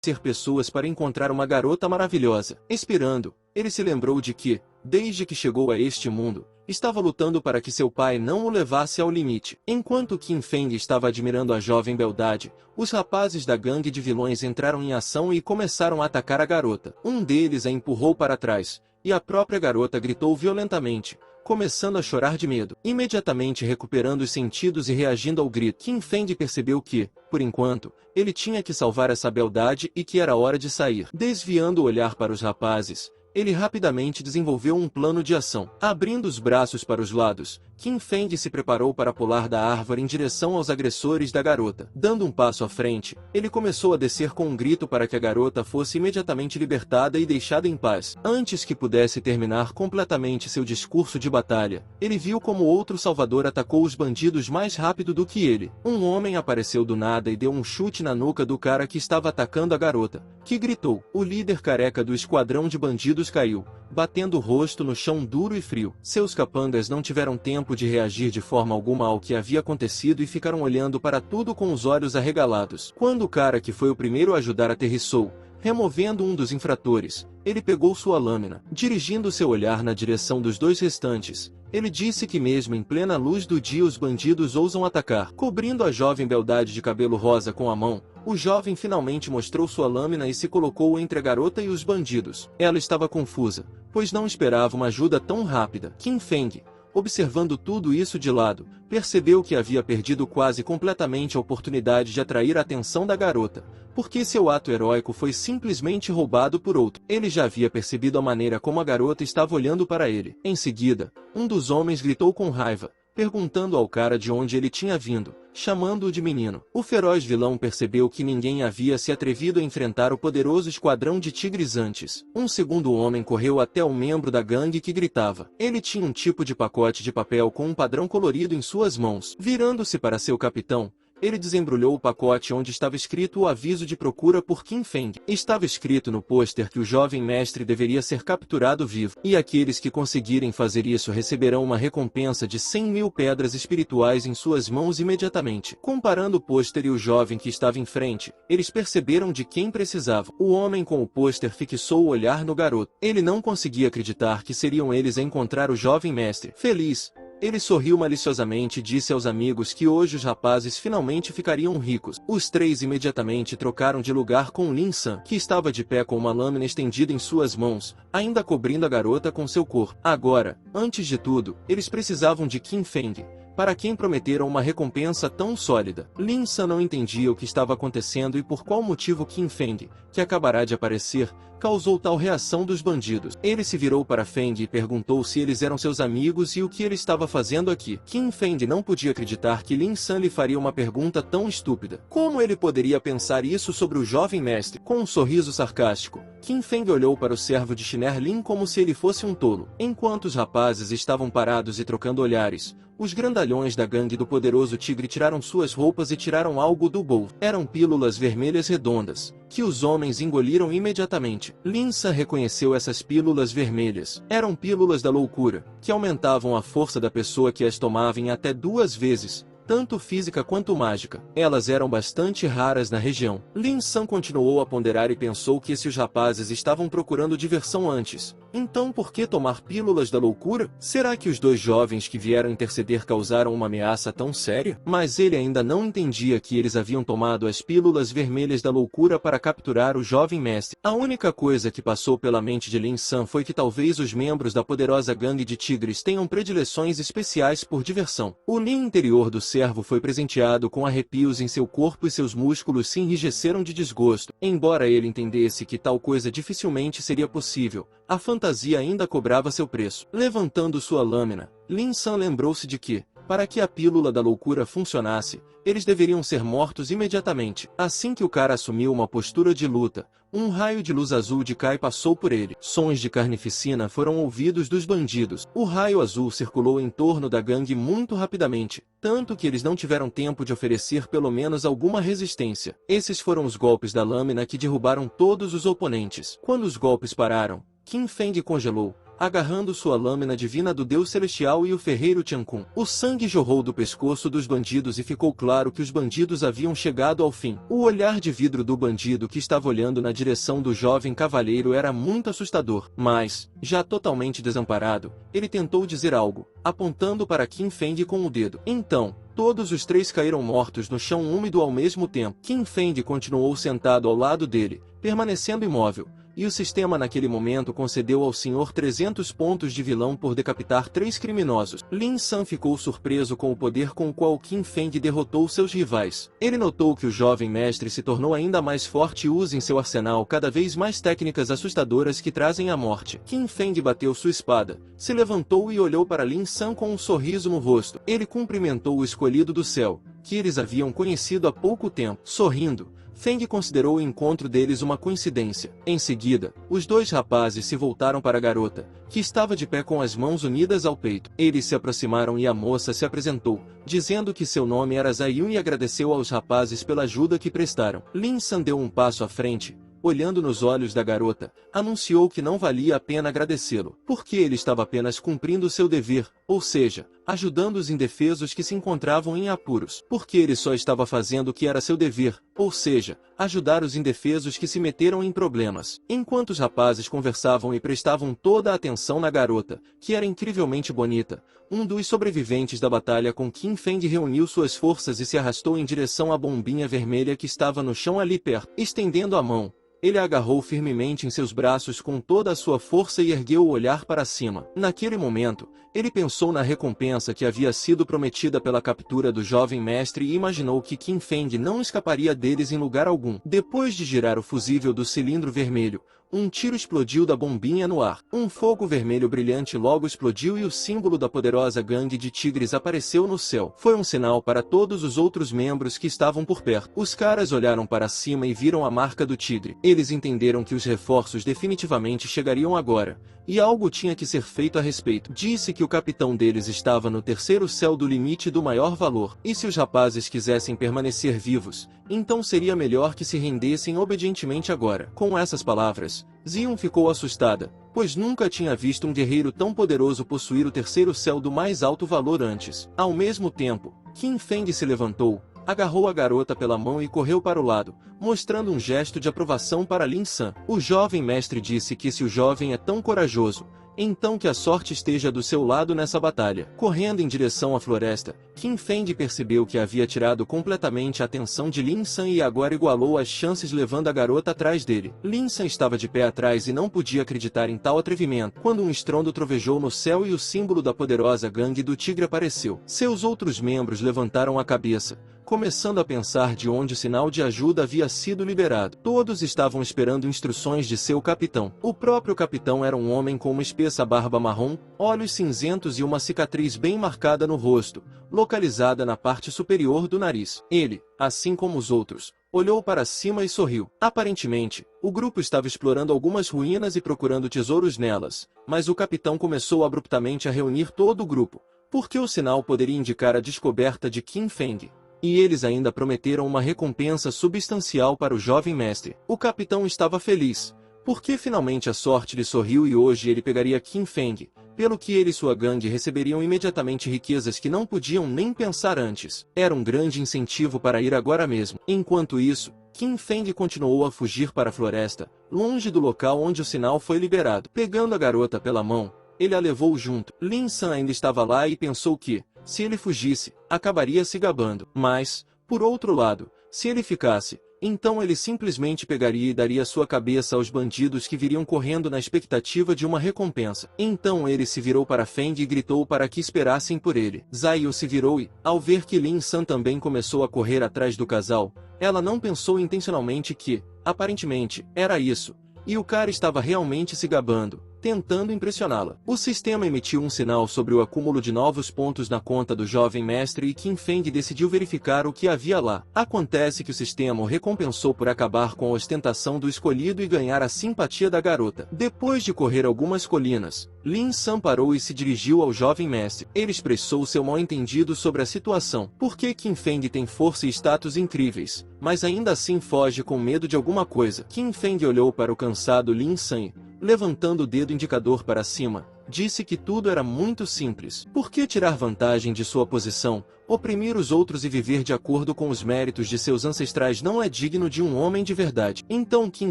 pessoas para encontrar uma garota maravilhosa. Expirando, ele se lembrou de que, desde que chegou a este mundo, estava lutando para que seu pai não o levasse ao limite. Enquanto Qin Feng estava admirando a jovem beldade, os rapazes da gangue de vilões entraram em ação e começaram a atacar a garota. Um deles a empurrou para trás, e a própria garota gritou violentamente, começando a chorar de medo. Imediatamente recuperando os sentidos e reagindo ao grito, Qin Feng percebeu que, por enquanto, ele tinha que salvar essa beldade e que era hora de sair. Desviando o olhar para os rapazes, ele rapidamente desenvolveu um plano de ação. Abrindo os braços para os lados, Qin Feng se preparou para pular da árvore em direção aos agressores da garota. Dando um passo à frente, ele começou a descer com um grito para que a garota fosse imediatamente libertada e deixada em paz. Antes que pudesse terminar completamente seu discurso de batalha, ele viu como outro salvador atacou os bandidos mais rápido do que ele. Um homem apareceu do nada e deu um chute na nuca do cara que estava atacando a garota, que gritou. O líder careca do esquadrão de bandidos caiu, batendo o rosto no chão duro e frio. Seus capangas não tiveram tempo de reagir de forma alguma ao que havia acontecido e ficaram olhando para tudo com os olhos arregalados. Quando o cara que foi o primeiro a ajudar aterrissou, removendo um dos infratores, ele pegou sua lâmina. Dirigindo seu olhar na direção dos dois restantes, ele disse que mesmo em plena luz do dia os bandidos ousam atacar. Cobrindo a jovem beldade de cabelo rosa com a mão, o jovem finalmente mostrou sua lâmina e se colocou entre a garota e os bandidos. Ela estava confusa, pois não esperava uma ajuda tão rápida. Qin Feng, observando tudo isso de lado, percebeu que havia perdido quase completamente a oportunidade de atrair a atenção da garota, porque seu ato heróico foi simplesmente roubado por outro. Ele já havia percebido a maneira como a garota estava olhando para ele. Em seguida, um dos homens gritou com raiva, perguntando ao cara de onde ele tinha vindo, chamando-o de menino. O feroz vilão percebeu que ninguém havia se atrevido a enfrentar o poderoso esquadrão de tigres antes. Um segundo homem correu até o membro da gangue que gritava. Ele tinha um tipo de pacote de papel com um padrão colorido em suas mãos. Virando-se para seu capitão, ele desembrulhou o pacote onde estava escrito o aviso de procura por Qin Feng. Estava escrito no pôster que o jovem mestre deveria ser capturado vivo, e aqueles que conseguirem fazer isso receberão uma recompensa de 100.000 pedras espirituais em suas mãos imediatamente. Comparando o pôster e o jovem que estava em frente, eles perceberam de quem precisavam. O homem com o pôster fixou o olhar no garoto. Ele não conseguia acreditar que seriam eles a encontrar o jovem mestre. Feliz, ele sorriu maliciosamente e disse aos amigos que hoje os rapazes finalmente ficariam ricos. Os três imediatamente trocaram de lugar com Lin San, que estava de pé com uma lâmina estendida em suas mãos, ainda cobrindo a garota com seu corpo. Agora, antes de tudo, eles precisavam de Qin Feng, para quem prometeram uma recompensa tão sólida. Lin San não entendia o que estava acontecendo e por qual motivo Qin Feng, que acabará de aparecer, causou tal reação dos bandidos. Ele se virou para Feng e perguntou se eles eram seus amigos e o que ele estava fazendo aqui. Qin Feng não podia acreditar que Lin San lhe faria uma pergunta tão estúpida. Como ele poderia pensar isso sobre o jovem mestre? Com um sorriso sarcástico, Qin Feng olhou para o servo de Shiner Lin como se ele fosse um tolo. Enquanto os rapazes estavam parados e trocando olhares, os grandalhões da gangue do poderoso tigre tiraram suas roupas e tiraram algo do bolso. Eram pílulas vermelhas redondas, que os homens engoliram imediatamente. Lin San reconheceu essas pílulas vermelhas. Eram pílulas da loucura, que aumentavam a força da pessoa que as tomava em até 2 vezes, tanto física quanto mágica. Elas eram bastante raras na região. Lin San continuou a ponderar e pensou que se os rapazes estavam procurando diversão antes, então por que tomar pílulas da loucura? Será que os dois jovens que vieram interceder causaram uma ameaça tão séria? Mas ele ainda não entendia que eles haviam tomado as pílulas vermelhas da loucura para capturar o jovem mestre. A única coisa que passou pela mente de Lin San foi que talvez os membros da poderosa gangue de tigres tenham predileções especiais por diversão. O Lin interior do servo foi presenteado com arrepios em seu corpo e seus músculos se enrijeceram de desgosto. Embora ele entendesse que tal coisa dificilmente seria possível, a fantasia ainda cobrava seu preço. Levantando sua lâmina, Lin San lembrou-se de que, para que a pílula da loucura funcionasse, eles deveriam ser mortos imediatamente. Assim que o cara assumiu uma postura de luta, um raio de luz azul de Kai passou por ele. Sons de carnificina foram ouvidos dos bandidos. O raio azul circulou em torno da gangue muito rapidamente, tanto que eles não tiveram tempo de oferecer pelo menos alguma resistência. Esses foram os golpes da lâmina que derrubaram todos os oponentes. Quando os golpes pararam, Qin Feng congelou, agarrando sua lâmina divina do Deus Celestial e o ferreiro Tiankun. O sangue jorrou do pescoço dos bandidos e ficou claro que os bandidos haviam chegado ao fim. O olhar de vidro do bandido que estava olhando na direção do jovem cavalheiro era muito assustador, mas, já totalmente desamparado, ele tentou dizer algo, apontando para Qin Feng com o dedo. Então, todos os três caíram mortos no chão úmido ao mesmo tempo. Qin Feng continuou sentado ao lado dele, permanecendo imóvel, e o sistema naquele momento concedeu ao senhor 300 pontos de vilão por decapitar 3 criminosos. Lin San ficou surpreso com o poder com o qual Qin Feng derrotou seus rivais. Ele notou que o jovem mestre se tornou ainda mais forte e usa em seu arsenal cada vez mais técnicas assustadoras que trazem a morte. Qin Feng bateu sua espada, se levantou e olhou para Lin San com um sorriso no rosto. Ele cumprimentou o escolhido do céu, que eles haviam conhecido há pouco tempo. Sorrindo, Feng considerou o encontro deles uma coincidência. Em seguida, os dois rapazes se voltaram para a garota, que estava de pé com as mãos unidas ao peito. Eles se aproximaram e a moça se apresentou, dizendo que seu nome era Zaiyun e agradeceu aos rapazes pela ajuda que prestaram. Lin San deu um passo à frente, olhando nos olhos da garota, anunciou que não valia a pena agradecê-lo, porque ele estava apenas cumprindo seu dever, ou seja, ajudando os indefesos que se encontravam em apuros. Porque ele só estava fazendo o que era seu dever, ou seja, ajudar os indefesos que se meteram em problemas. Enquanto os rapazes conversavam e prestavam toda a atenção na garota, que era incrivelmente bonita, um dos sobreviventes da batalha com Qin Feng reuniu suas forças e se arrastou em direção à bombinha vermelha que estava no chão ali perto. Estendendo a mão, ele a agarrou firmemente em seus braços com toda a sua força e ergueu o olhar para cima. Naquele momento, ele pensou na recompensa que havia sido prometida pela captura do jovem mestre e imaginou que Qin Feng não escaparia deles em lugar algum. Depois de girar o fusível do cilindro vermelho, um tiro explodiu da bombinha no ar. Um fogo vermelho brilhante logo explodiu e o símbolo da poderosa gangue de tigres apareceu no céu. Foi um sinal para todos os outros membros que estavam por perto. Os caras olharam para cima e viram a marca do tigre. Eles entenderam que os reforços definitivamente chegariam agora, e algo tinha que ser feito a respeito. Disse que o capitão deles estava no terceiro céu do limite do maior valor, e se os rapazes quisessem permanecer vivos, então seria melhor que se rendessem obedientemente agora. Com essas palavras, Zion ficou assustada, pois nunca tinha visto um guerreiro tão poderoso possuir o terceiro céu do mais alto valor antes. Ao mesmo tempo, Qin Feng se levantou, agarrou a garota pela mão e correu para o lado, mostrando um gesto de aprovação para Lin San. O jovem mestre disse que se o jovem é tão corajoso, então que a sorte esteja do seu lado nessa batalha. Correndo em direção à floresta, Qin Feng percebeu que havia tirado completamente a atenção de Lin San e agora igualou as chances levando a garota atrás dele. Lin San estava de pé atrás e não podia acreditar em tal atrevimento, quando um estrondo trovejou no céu e o símbolo da poderosa gangue do tigre apareceu. Seus outros membros levantaram a cabeça, começando a pensar de onde o sinal de ajuda havia sido liberado. Todos estavam esperando instruções de seu capitão. O próprio capitão era um homem com uma espessa barba marrom, olhos cinzentos e uma cicatriz bem marcada no rosto, localizada na parte superior do nariz. Ele, assim como os outros, olhou para cima e sorriu. Aparentemente, o grupo estava explorando algumas ruínas e procurando tesouros nelas, mas o capitão começou abruptamente a reunir todo o grupo, porque o sinal poderia indicar a descoberta de Qin Feng. E eles ainda prometeram uma recompensa substancial para o jovem mestre. O capitão estava feliz, porque finalmente a sorte lhe sorriu e hoje ele pegaria Qin Feng, pelo que ele e sua gangue receberiam imediatamente riquezas que não podiam nem pensar antes. Era um grande incentivo para ir agora mesmo. Enquanto isso, Qin Feng continuou a fugir para a floresta, longe do local onde o sinal foi liberado. Pegando a garota pela mão, ele a levou junto. Lin San ainda estava lá e pensou que, se ele fugisse, acabaria se gabando. Mas, por outro lado, se ele ficasse, então ele simplesmente pegaria e daria sua cabeça aos bandidos que viriam correndo na expectativa de uma recompensa. Então ele se virou para Feng e gritou para que esperassem por ele. Zayu se virou e, ao ver que Lin San também começou a correr atrás do casal, ela não pensou intencionalmente que, aparentemente, era isso, e o cara estava realmente se gabando, tentando impressioná-la. O sistema emitiu um sinal sobre o acúmulo de novos pontos na conta do jovem mestre e Qin Feng decidiu verificar o que havia lá. Acontece que o sistema o recompensou por acabar com a ostentação do escolhido e ganhar a simpatia da garota. Depois de correr algumas colinas, Lin San parou e se dirigiu ao jovem mestre. Ele expressou seu mal-entendido sobre a situação. Porque Qin Feng tem força e status incríveis, mas ainda assim foge com medo de alguma coisa. Qin Feng olhou para o cansado Lin San. levantando o dedo indicador para cima, disse que tudo era muito simples. Por que tirar vantagem de sua posição, oprimir os outros e viver de acordo com os méritos de seus ancestrais não é digno de um homem de verdade? Então Qin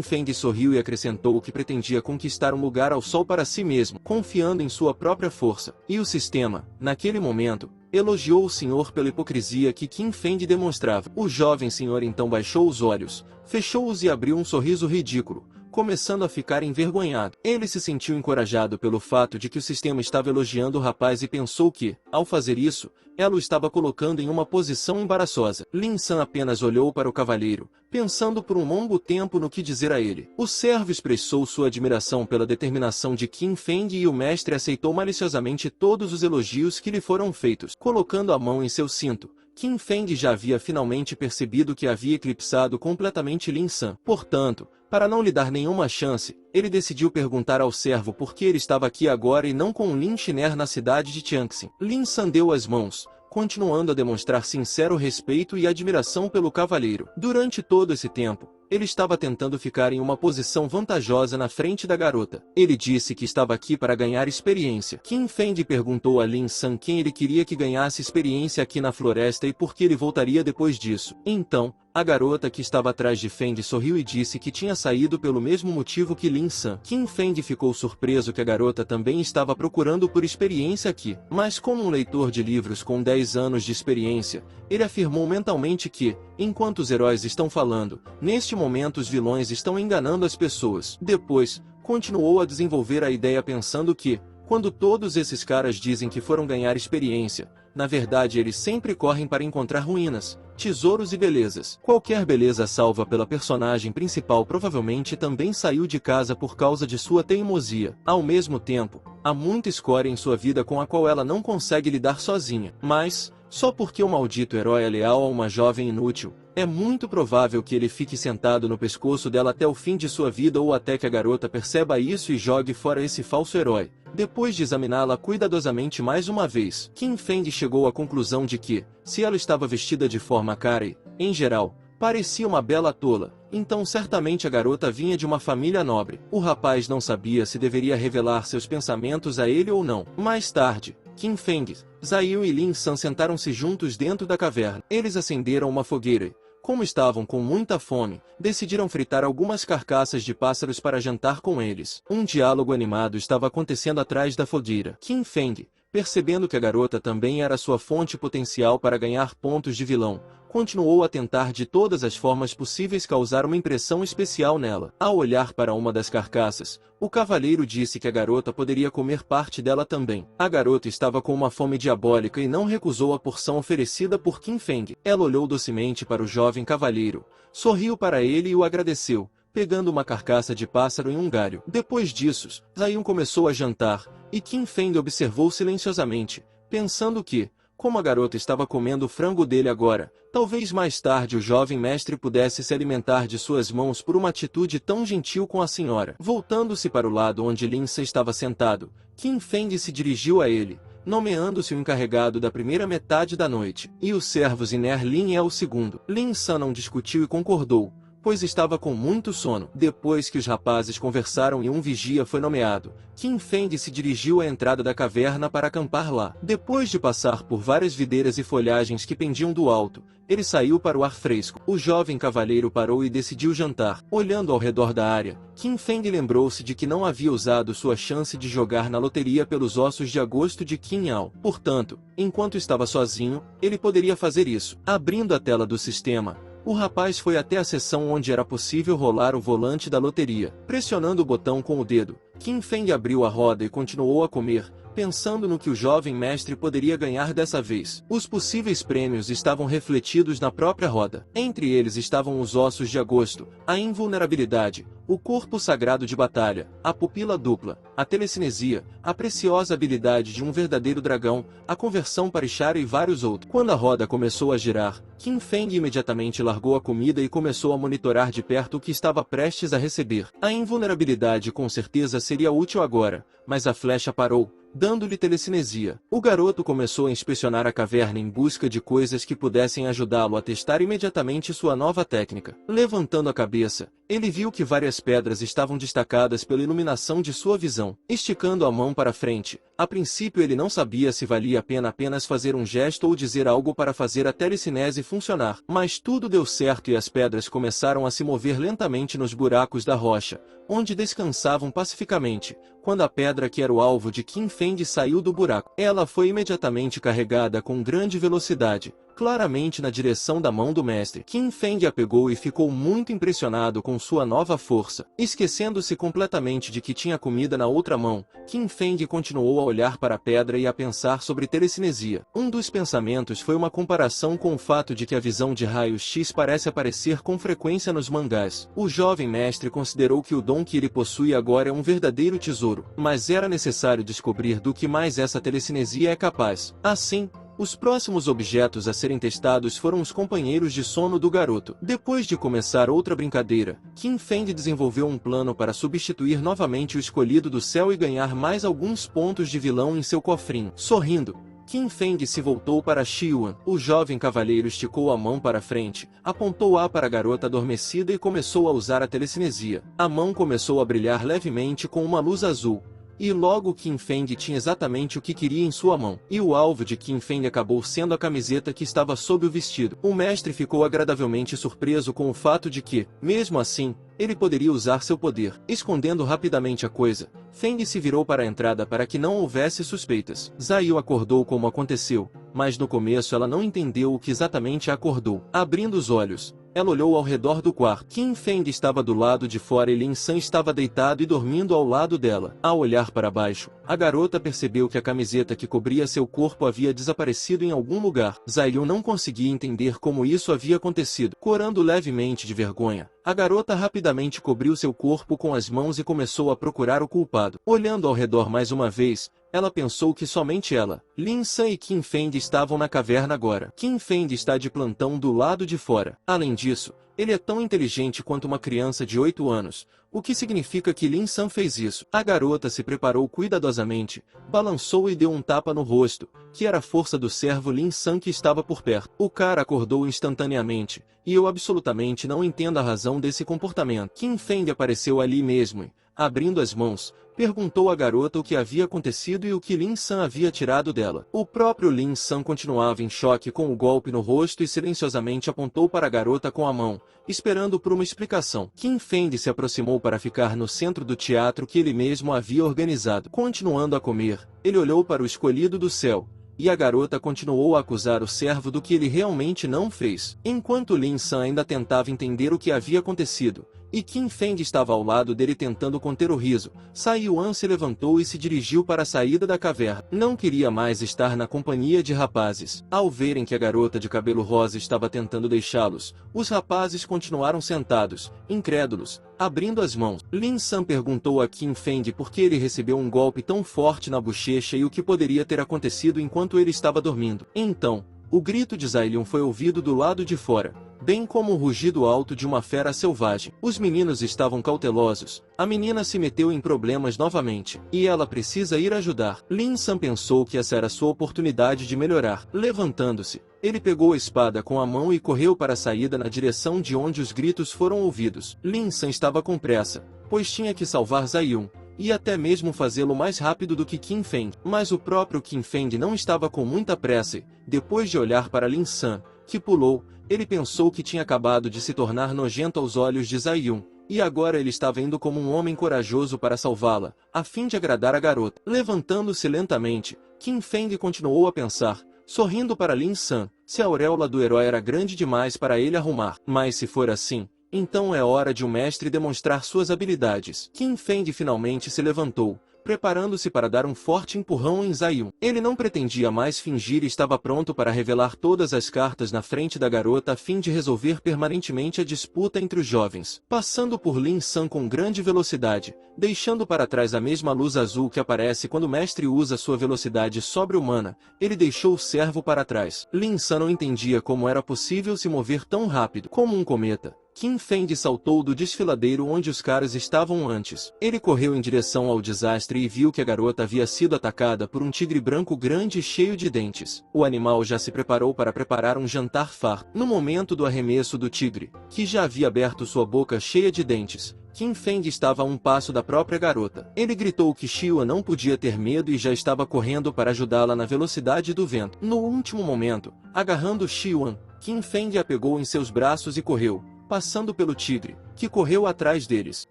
Feng sorriu e acrescentou que pretendia conquistar um lugar ao sol para si mesmo, confiando em sua própria força. E o sistema, naquele momento, elogiou o senhor pela hipocrisia que Qin Feng demonstrava. O jovem senhor então baixou os olhos, fechou-os e abriu um sorriso ridículo, começando a ficar envergonhado. Ele se sentiu encorajado pelo fato de que o sistema estava elogiando o rapaz e pensou que, ao fazer isso, ela o estava colocando em uma posição embaraçosa. Lin San apenas olhou para o cavalheiro, pensando por um longo tempo no que dizer a ele. O servo expressou sua admiração pela determinação de Qin Feng e o mestre aceitou maliciosamente todos os elogios que lhe foram feitos. Colocando a mão em seu cinto, Qin Feng já havia finalmente percebido que havia eclipsado completamente Lin San. Portanto, para não lhe dar nenhuma chance, ele decidiu perguntar ao servo por que ele estava aqui agora e não com Lin Xiner na cidade de Tianxin. Lin San deu as mãos, continuando a demonstrar sincero respeito e admiração pelo cavalheiro. Durante todo esse tempo, ele estava tentando ficar em uma posição vantajosa na frente da garota. Ele disse que estava aqui para ganhar experiência. Qin Feng perguntou a Lin San quem ele queria que ganhasse experiência aqui na floresta e por que ele voltaria depois disso. Então, a garota que estava atrás de Feng sorriu e disse que tinha saído pelo mesmo motivo que Lin San. Qin Feng ficou surpreso que a garota também estava procurando por experiência aqui. Mas como um leitor de livros com 10 anos de experiência, ele afirmou mentalmente que, enquanto os heróis estão falando, neste momento os vilões estão enganando as pessoas. Depois, continuou a desenvolver a ideia pensando que, quando todos esses caras dizem que foram ganhar experiência, na verdade eles sempre correm para encontrar ruínas, tesouros e belezas. Qualquer beleza salva pela personagem principal provavelmente também saiu de casa por causa de sua teimosia. Ao mesmo tempo, há muita escória em sua vida com a qual ela não consegue lidar sozinha. Mas, só porque o maldito herói é leal a uma jovem inútil, é muito provável que ele fique sentado no pescoço dela até o fim de sua vida ou até que a garota perceba isso e jogue fora esse falso herói. Depois de examiná-la cuidadosamente mais uma vez, Qin Feng chegou à conclusão de que, se ela estava vestida de forma carey, em geral, parecia uma bela tola, então certamente a garota vinha de uma família nobre. O rapaz não sabia se deveria revelar seus pensamentos a ele ou não. Mais tarde, Qin Feng, Zhao e Lin San sentaram-se juntos dentro da caverna. Eles acenderam uma fogueira e, como estavam com muita fome, decidiram fritar algumas carcaças de pássaros para jantar com eles. Um diálogo animado estava acontecendo atrás da fogueira. Qin Feng, percebendo que a garota também era sua fonte potencial para ganhar pontos de vilão, continuou a tentar de todas as formas possíveis causar uma impressão especial nela. Ao olhar para uma das carcaças, o cavalheiro disse que a garota poderia comer parte dela também. A garota estava com uma fome diabólica e não recusou a porção oferecida por Qin Feng. Ela olhou docemente para o jovem cavalheiro, sorriu para ele e o agradeceu, pegando uma carcaça de pássaro em um galho. Depois disso, Zhao começou a jantar, e Qin Feng observou silenciosamente, pensando que, como a garota estava comendo o frango dele agora, talvez mais tarde o jovem mestre pudesse se alimentar de suas mãos por uma atitude tão gentil com a senhora. Voltando-se para o lado onde Lin San estava sentado, Qin Feng se dirigiu a ele, nomeando-se o encarregado da primeira metade da noite. E o servo Ziner Lin é o segundo. Lin San não discutiu e concordou, pois estava com muito sono. Depois que os rapazes conversaram e um vigia foi nomeado, Qin Feng se dirigiu à entrada da caverna para acampar lá. Depois de passar por várias videiras e folhagens que pendiam do alto, ele saiu para o ar fresco. O jovem cavalheiro parou e decidiu jantar. Olhando ao redor da área, Qin Feng lembrou-se de que não havia usado sua chance de jogar na loteria pelos ossos de agosto de Qin Yao. Portanto, enquanto estava sozinho, ele poderia fazer isso. Abrindo a tela do sistema, o rapaz foi até a seção onde era possível rolar o volante da loteria. Pressionando o botão com o dedo, Qin Feng abriu a roda e continuou a comer, pensando no que o jovem mestre poderia ganhar dessa vez. Os possíveis prêmios estavam refletidos na própria roda. Entre eles estavam os ossos de agosto, a invulnerabilidade, o corpo sagrado de batalha, a pupila dupla, a telecinesia, a preciosa habilidade de um verdadeiro dragão, a conversão para Ishara e vários outros. Quando a roda começou a girar, Qin Feng imediatamente largou a comida e começou a monitorar de perto o que estava prestes a receber. A invulnerabilidade com certeza seria útil agora, mas a flecha parou, dando-lhe telecinesia. O garoto começou a inspecionar a caverna em busca de coisas que pudessem ajudá-lo a testar imediatamente sua nova técnica. Levantando a cabeça, Ele viu que várias pedras estavam destacadas pela iluminação de sua visão. Esticando a mão para frente, a princípio ele não sabia se valia a pena apenas fazer um gesto ou dizer algo para fazer a telecinese funcionar. Mas tudo deu certo e as pedras começaram a se mover lentamente nos buracos da rocha, onde descansavam pacificamente. Quando a pedra que era o alvo de Qin Feng saiu do buraco, ela foi imediatamente carregada com grande velocidade, claramente na direção da mão do mestre. Qin Feng a pegou e ficou muito impressionado com sua nova força. Esquecendo-se completamente de que tinha comida na outra mão, Qin Feng continuou a olhar para a pedra e a pensar sobre telecinesia. Um dos pensamentos foi uma comparação com o fato de que a visão de raios-x parece aparecer com frequência nos mangás. O jovem mestre considerou que o dom que ele possui agora é um verdadeiro tesouro, mas era necessário descobrir do que mais essa telecinesia é capaz. Assim, os próximos objetos a serem testados foram os companheiros de sono do garoto. Depois de começar outra brincadeira, Qin Feng desenvolveu um plano para substituir novamente o escolhido do céu e ganhar mais alguns pontos de vilão em seu cofrinho. Sorrindo, Qin Feng se voltou para Xiuan. O jovem cavalheiro esticou a mão para frente, apontou-a para a garota adormecida e começou a usar a telecinesia. A mão começou a brilhar levemente com uma luz azul. E logo Qin Feng tinha exatamente o que queria em sua mão. E o alvo de Qin Feng acabou sendo a camiseta que estava sob o vestido. O mestre ficou agradavelmente surpreso com o fato de que, mesmo assim, ele poderia usar seu poder. Escondendo rapidamente a coisa, Feng se virou para a entrada para que não houvesse suspeitas. Zaiyu acordou como aconteceu, mas no começo ela não entendeu o que exatamente a acordou. Abrindo os olhos, ela olhou ao redor do quarto. Qin Feng estava do lado de fora e Lin San estava deitado e dormindo ao lado dela. Ao olhar para baixo, a garota percebeu que a camiseta que cobria seu corpo havia desaparecido em algum lugar. Zaiyu não conseguia entender como isso havia acontecido. Corando levemente de vergonha, a garota rapidamente cobriu seu corpo com as mãos e começou a procurar o culpado. Olhando ao redor mais uma vez, ela pensou que somente ela, Lin San e Qin Feng estavam na caverna agora. Qin Feng está de plantão do lado de fora. Além disso, ele é tão inteligente quanto uma criança de 8 anos, o que significa que Lin San fez isso. A garota se preparou cuidadosamente, balançou e deu um tapa no rosto, que era a força do servo Lin San que estava por perto. O cara acordou instantaneamente, e eu absolutamente não entendo a razão desse comportamento. Qin Feng apareceu ali mesmo e, abrindo as mãos, perguntou à garota o que havia acontecido e o que Lin San havia tirado dela. O próprio Lin San continuava em choque com o golpe no rosto e silenciosamente apontou para a garota com a mão, esperando por uma explicação. Qin Feng se aproximou para ficar no centro do teatro que ele mesmo havia organizado. Continuando a comer, ele olhou para o escolhido do céu, e a garota continuou a acusar o servo do que ele realmente não fez. Enquanto Lin San ainda tentava entender o que havia acontecido, e Qin Feng estava ao lado dele tentando conter o riso, Sai Yuan se levantou e se dirigiu para a saída da caverna. Não queria mais estar na companhia de rapazes. Ao verem que a garota de cabelo rosa estava tentando deixá-los, os rapazes continuaram sentados, incrédulos, abrindo as mãos. Lin San perguntou a Qin Feng por que ele recebeu um golpe tão forte na bochecha e o que poderia ter acontecido enquanto ele estava dormindo. Então, o grito de Zaiyu foi ouvido do lado de fora, bem como o rugido alto de uma fera selvagem. Os meninos estavam cautelosos. A menina se meteu em problemas novamente, e ela precisa ir ajudar. Lin San pensou que essa era sua oportunidade de melhorar. Levantando-se, ele pegou a espada com a mão e correu para a saída na direção de onde os gritos foram ouvidos. Lin San estava com pressa, pois tinha que salvar Zaiyu, e até mesmo fazê-lo mais rápido do que Qin Feng. Mas o próprio Qin Feng não estava com muita pressa e, depois de olhar para Lin San, que pulou, ele pensou que tinha acabado de se tornar nojento aos olhos de Zaiyu, e agora ele estava indo como um homem corajoso para salvá-la, a fim de agradar a garota. Levantando-se lentamente, Qin Feng continuou a pensar, sorrindo para Lin San, se a auréola do herói era grande demais para ele arrumar. Mas se for assim, então é hora de um mestre demonstrar suas habilidades. Qin Feng finalmente se levantou, preparando-se para dar um forte empurrão em Zaiyu. Ele não pretendia mais fingir e estava pronto para revelar todas as cartas na frente da garota a fim de resolver permanentemente a disputa entre os jovens. Passando por Lin San com grande velocidade, deixando para trás a mesma luz azul que aparece quando o mestre usa sua velocidade sobre-humana, ele deixou o servo para trás. Lin San não entendia como era possível se mover tão rápido. Como um cometa, Qin Feng saltou do desfiladeiro onde os caras estavam antes. Ele correu em direção ao desastre e viu que a garota havia sido atacada por um tigre branco grande e cheio de dentes. O animal já se preparou para preparar um jantar farto. No momento do arremesso do tigre, que já havia aberto sua boca cheia de dentes, Qin Feng estava a um passo da própria garota. Ele gritou que Xiua não podia ter medo e já estava correndo para ajudá-la na velocidade do vento. No último momento, agarrando Xiuan, Qin Feng a pegou em seus braços e correu, passando pelo tigre, que correu atrás deles.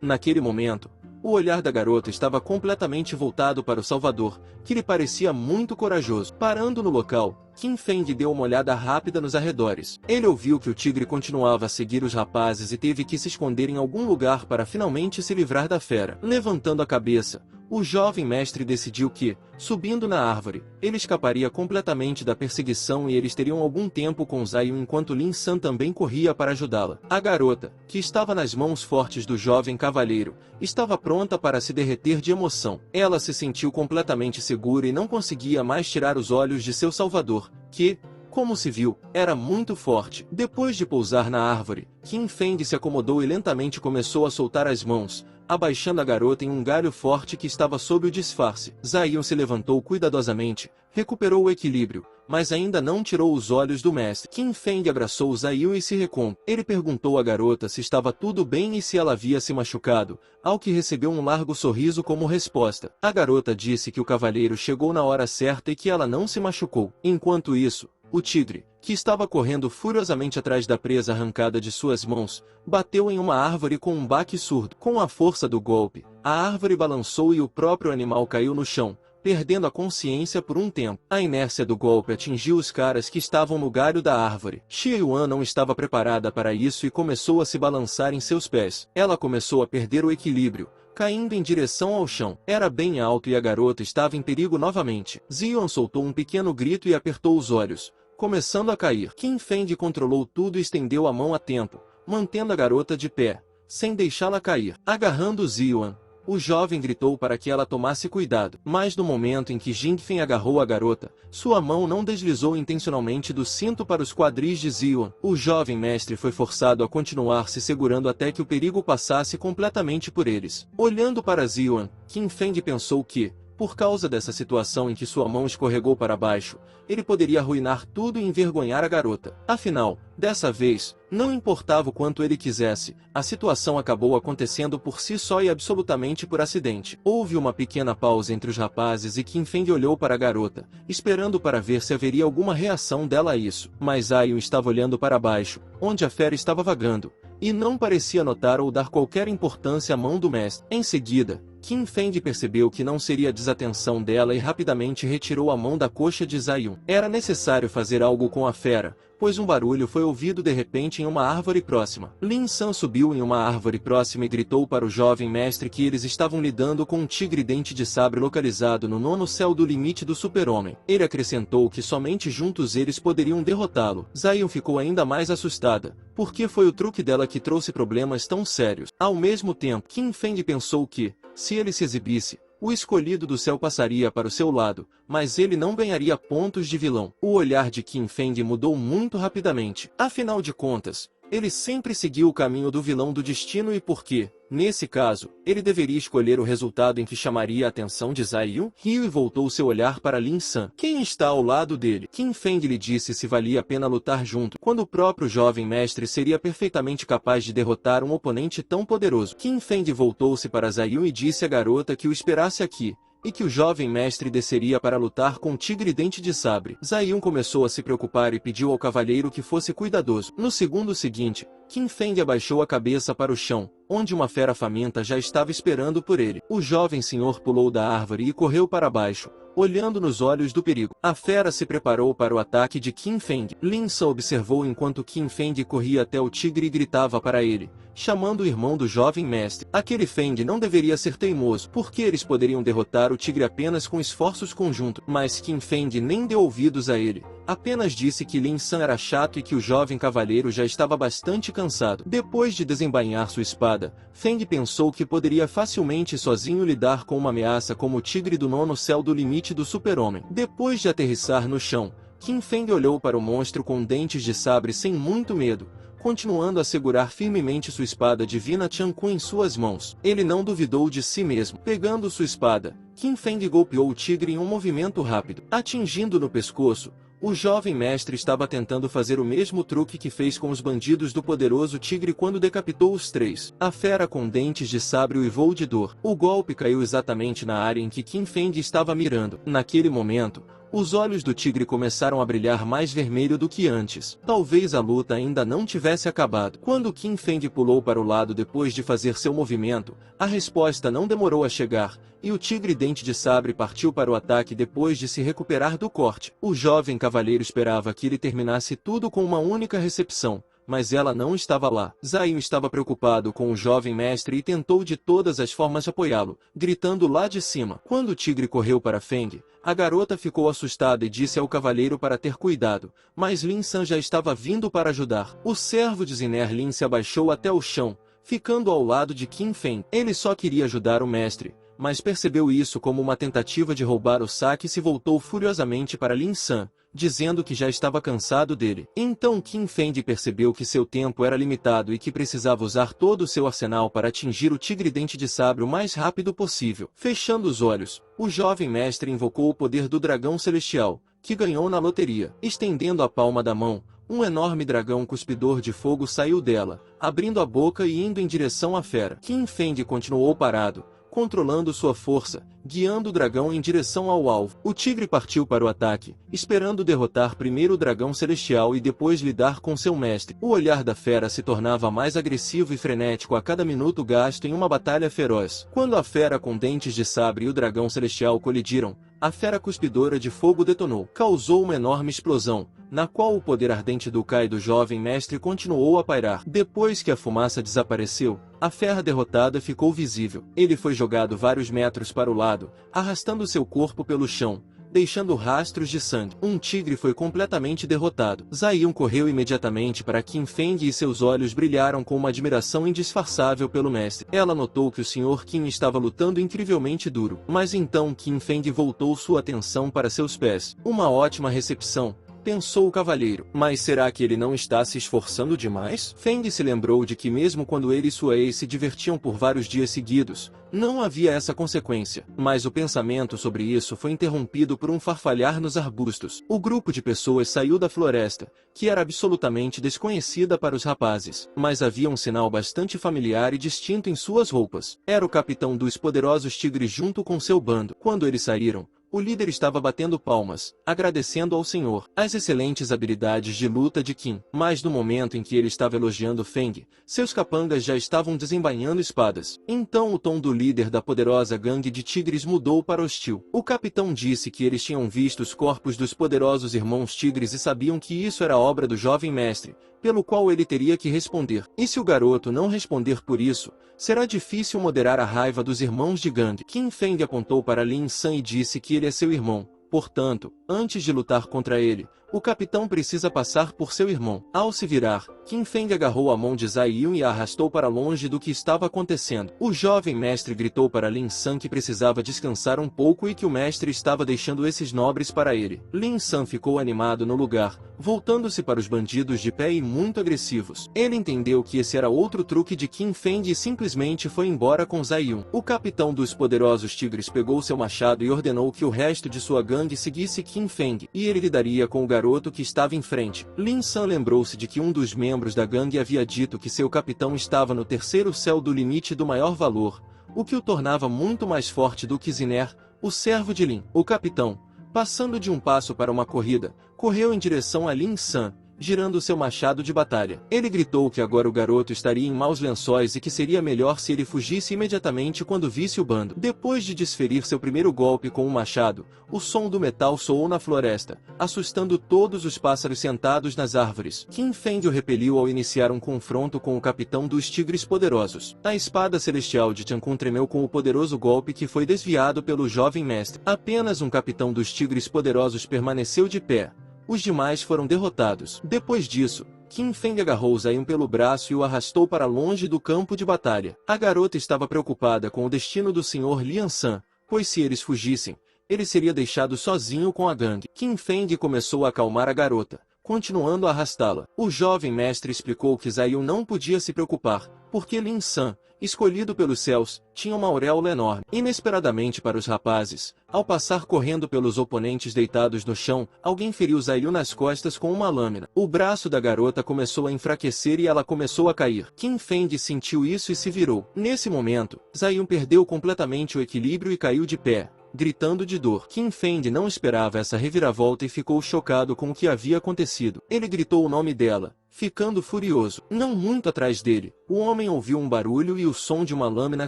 Naquele momento, o olhar da garota estava completamente voltado para o Salvador, que lhe parecia muito corajoso. Parando no local, Qin Feng deu uma olhada rápida nos arredores. Ele ouviu que o tigre continuava a seguir os rapazes e teve que se esconder em algum lugar para finalmente se livrar da fera. Levantando a cabeça, o jovem mestre decidiu que, subindo na árvore, ele escaparia completamente da perseguição e eles teriam algum tempo com Zai Yun enquanto Lin San também corria para ajudá-la. A garota, que estava nas mãos fortes do jovem cavalheiro, estava pronta para se derreter de emoção. Ela se sentiu completamente segura e não conseguia mais tirar os olhos de seu salvador, que, como se viu, era muito forte. Depois de pousar na árvore, Qin Feng se acomodou e lentamente começou a soltar as mãos, abaixando a garota em um galho forte que estava sob o disfarce. Zai Yun se levantou cuidadosamente, recuperou o equilíbrio, mas ainda não tirou os olhos do mestre. Qin Feng abraçou Zai Yun e se recon. Ele perguntou à garota se estava tudo bem e se ela havia se machucado, ao que recebeu um largo sorriso como resposta. A garota disse que o cavalheiro chegou na hora certa e que ela não se machucou. Enquanto isso, o tigre, que estava correndo furiosamente atrás da presa arrancada de suas mãos, bateu em uma árvore com um baque surdo. Com a força do golpe, a árvore balançou e o próprio animal caiu no chão, perdendo a consciência por um tempo. A inércia do golpe atingiu os caras que estavam no galho da árvore. Xie Yuan não estava preparada para isso e começou a se balançar em seus pés. Ela começou a perder o equilíbrio, caindo em direção ao chão. Era bem alto e a garota estava em perigo novamente. Zion soltou um pequeno grito e apertou os olhos, começando a cair. Qin Feng controlou tudo e estendeu a mão a tempo, mantendo a garota de pé, sem deixá-la cair. Agarrando Zion, o jovem gritou para que ela tomasse cuidado. Mas no momento em que Jingfen agarrou a garota, sua mão não deslizou intencionalmente do cinto para os quadris de Zion. O jovem mestre foi forçado a continuar se segurando até que o perigo passasse completamente por eles. Olhando para Zion, Qin Feng pensou que, por causa dessa situação em que sua mão escorregou para baixo, ele poderia arruinar tudo e envergonhar a garota. Afinal, dessa vez, não importava o quanto ele quisesse, a situação acabou acontecendo por si só e absolutamente por acidente. Houve uma pequena pausa entre os rapazes e Qin Feng olhou para a garota, esperando para ver se haveria alguma reação dela a isso. Mas Ayun estava olhando para baixo, onde a fera estava vagando, e não parecia notar ou dar qualquer importância à mão do mestre. Em seguida, Qin Feng percebeu que não seria desatenção dela e rapidamente retirou a mão da coxa de Zai Yun. Era necessário fazer algo com a fera, pois um barulho foi ouvido de repente em uma árvore próxima. Lin San subiu em uma árvore próxima e gritou para o jovem mestre que eles estavam lidando com um tigre dente de sabre localizado no nono céu do limite do super-homem. Ele acrescentou que somente juntos eles poderiam derrotá-lo. Zai Yun ficou ainda mais assustada, porque foi o truque dela que trouxe problemas tão sérios. Ao mesmo tempo, Qin Feng pensou que, se ele se exibisse, o escolhido do céu passaria para o seu lado, mas ele não ganharia pontos de vilão. O olhar de Qin Feng mudou muito rapidamente. Afinal de contas, ele sempre seguiu o caminho do vilão do destino e por quê? Nesse caso, ele deveria escolher o resultado em que chamaria a atenção de Zai Yun? Riu e voltou seu olhar para Lin San. Quem está ao lado dele? Qin Feng lhe disse se valia a pena lutar junto, quando o próprio jovem mestre seria perfeitamente capaz de derrotar um oponente tão poderoso. Qin Feng voltou-se para Zai Yun e disse à garota que o esperasse aqui, e que o jovem mestre desceria para lutar com o tigre dente de sabre. Zai Yun começou a se preocupar e pediu ao cavalheiro que fosse cuidadoso. No segundo seguinte, Qin Feng abaixou a cabeça para o chão, onde uma fera faminta já estava esperando por ele. O jovem senhor pulou da árvore e correu para baixo, olhando nos olhos do perigo. A fera se preparou para o ataque de Qin Feng. Lin San observou enquanto Qin Feng corria até o tigre e gritava para ele, chamando o irmão do jovem mestre. Aquele Feng não deveria ser teimoso, porque eles poderiam derrotar o tigre apenas com esforços conjuntos. Mas Qin Feng nem deu ouvidos a ele, apenas disse que Lin San era chato e que o jovem cavaleiro já estava bastante cansado. Depois de desembainhar sua espada, Feng pensou que poderia facilmente sozinho lidar com uma ameaça como o tigre do nono céu do limite do super-homem. Depois de aterrissar no chão, Qin Feng olhou para o monstro com dentes de sabre sem muito medo, continuando a segurar firmemente sua espada divina Tiankun em suas mãos. Ele não duvidou de si mesmo. Pegando sua espada, Qin Feng golpeou o tigre em um movimento rápido. Atingindo no pescoço, o jovem mestre estava tentando fazer o mesmo truque que fez com os bandidos do poderoso tigre quando decapitou os três. A fera com dentes de sabre uivou de dor. O golpe caiu exatamente na área em que Qin Feng estava mirando. Naquele momento, os olhos do tigre começaram a brilhar mais vermelho do que antes. Talvez a luta ainda não tivesse acabado. Quando Qin Feng pulou para o lado depois de fazer seu movimento, a resposta não demorou a chegar, e o tigre dente de sabre partiu para o ataque depois de se recuperar do corte. O jovem cavaleiro esperava que ele terminasse tudo com uma única recepção, mas ela não estava lá. Zai Yun estava preocupado com o jovem mestre e tentou de todas as formas apoiá-lo, gritando lá de cima. Quando o tigre correu para Feng, a garota ficou assustada e disse ao cavaleiro para ter cuidado, mas Lin San já estava vindo para ajudar. O servo de Ziner Lin se abaixou até o chão, ficando ao lado de Qin Feng. Ele só queria ajudar o mestre, mas percebeu isso como uma tentativa de roubar o saque e se voltou furiosamente para Lin San, dizendo que já estava cansado dele. Então Qin Feng percebeu que seu tempo era limitado e que precisava usar todo o seu arsenal para atingir o tigre dente de sabre o mais rápido possível. Fechando os olhos, o jovem mestre invocou o poder do dragão celestial, que ganhou na loteria. Estendendo a palma da mão, um enorme dragão cuspidor de fogo saiu dela, abrindo a boca e indo em direção à fera. Qin Feng continuou parado, controlando sua força, guiando o dragão em direção ao alvo. O tigre partiu para o ataque, esperando derrotar primeiro o dragão celestial e depois lidar com seu mestre. O olhar da fera se tornava mais agressivo e frenético a cada minuto gasto em uma batalha feroz. Quando a fera com dentes de sabre e o dragão celestial colidiram, a fera cuspidora de fogo detonou. Causou uma enorme explosão, na qual o poder ardente do Kai do jovem mestre continuou a pairar. Depois que a fumaça desapareceu, a fera derrotada ficou visível. Ele foi jogado vários metros para o lado, arrastando seu corpo pelo chão, deixando rastros de sangue. Um tigre foi completamente derrotado. Zai Yun correu imediatamente para Qin Feng e seus olhos brilharam com uma admiração indisfarçável pelo mestre. Ela notou que o Sr. Qin estava lutando incrivelmente duro. Mas então Qin Feng voltou sua atenção para seus pés. Uma ótima recepção, pensou o cavalheiro. Mas será que ele não está se esforçando demais? Feng se lembrou de que mesmo quando ele e sua ex se divertiam por vários dias seguidos, não havia essa consequência. Mas o pensamento sobre isso foi interrompido por um farfalhar nos arbustos. O grupo de pessoas saiu da floresta, que era absolutamente desconhecida para os rapazes. Mas havia um sinal bastante familiar e distinto em suas roupas. Era o capitão dos poderosos tigres junto com seu bando. Quando eles saíram, o líder estava batendo palmas, agradecendo ao senhor as excelentes habilidades de luta de Qin. Mas no momento em que ele estava elogiando Feng, seus capangas já estavam desembainhando espadas. Então o tom do líder da poderosa gangue de tigres mudou para hostil. O capitão disse que eles tinham visto os corpos dos poderosos irmãos tigres e sabiam que isso era obra do jovem mestre, pelo qual ele teria que responder. E se o garoto não responder por isso, será difícil moderar a raiva dos irmãos de gangue. Qin Feng apontou para Lin San e disse que ele é seu irmão. Portanto, antes de lutar contra ele, o capitão precisa passar por seu irmão. Ao se virar, Qin Feng agarrou a mão de Zai Yun e a arrastou para longe do que estava acontecendo. O jovem mestre gritou para Lin San que precisava descansar um pouco e que o mestre estava deixando esses nobres para ele. Lin San ficou animado no lugar, voltando-se para os bandidos de pé e muito agressivos. Ele entendeu que esse era outro truque de Qin Feng e simplesmente foi embora com Zai Yun. O capitão dos poderosos tigres pegou seu machado e ordenou que o resto de sua gangue seguisse Qin Feng, e ele lidaria com o garoto que estava em frente. Lin San lembrou-se de que um dos membros da gangue havia dito que seu capitão estava no terceiro céu do limite do maior valor, o que o tornava muito mais forte do que Ziner, o servo de Lin. O capitão, passando de um passo para uma corrida, correu em direção a Lin San, girando seu machado de batalha. Ele gritou que agora o garoto estaria em maus lençóis e que seria melhor se ele fugisse imediatamente quando visse o bando. Depois de desferir seu primeiro golpe com o machado, o som do metal soou na floresta, assustando todos os pássaros sentados nas árvores. Qin Feng o repeliu ao iniciar um confronto com o capitão dos tigres poderosos. A espada celestial de Tiankun tremeu com o poderoso golpe que foi desviado pelo jovem mestre. Apenas um capitão dos tigres poderosos permaneceu de pé. Os demais foram derrotados. Depois disso, Qin Feng agarrou Zai Yun pelo braço e o arrastou para longe do campo de batalha. A garota estava preocupada com o destino do Sr. Lian San, pois se eles fugissem, ele seria deixado sozinho com a gangue. Qin Feng começou a acalmar a garota, continuando a arrastá-la. O jovem mestre explicou que Zaiyu não podia se preocupar, porque Lin San, escolhido pelos céus, tinha uma auréola enorme. Inesperadamente para os rapazes, ao passar correndo pelos oponentes deitados no chão, alguém feriu Zaiyu nas costas com uma lâmina. O braço da garota começou a enfraquecer e ela começou a cair. Qin Feng sentiu isso e se virou. Nesse momento, Zaiyu perdeu completamente o equilíbrio e caiu de pé, gritando de dor. Qin Feng não esperava essa reviravolta e ficou chocado com o que havia acontecido. Ele gritou o nome dela, ficando furioso. Não muito atrás dele, o homem ouviu um barulho e o som de uma lâmina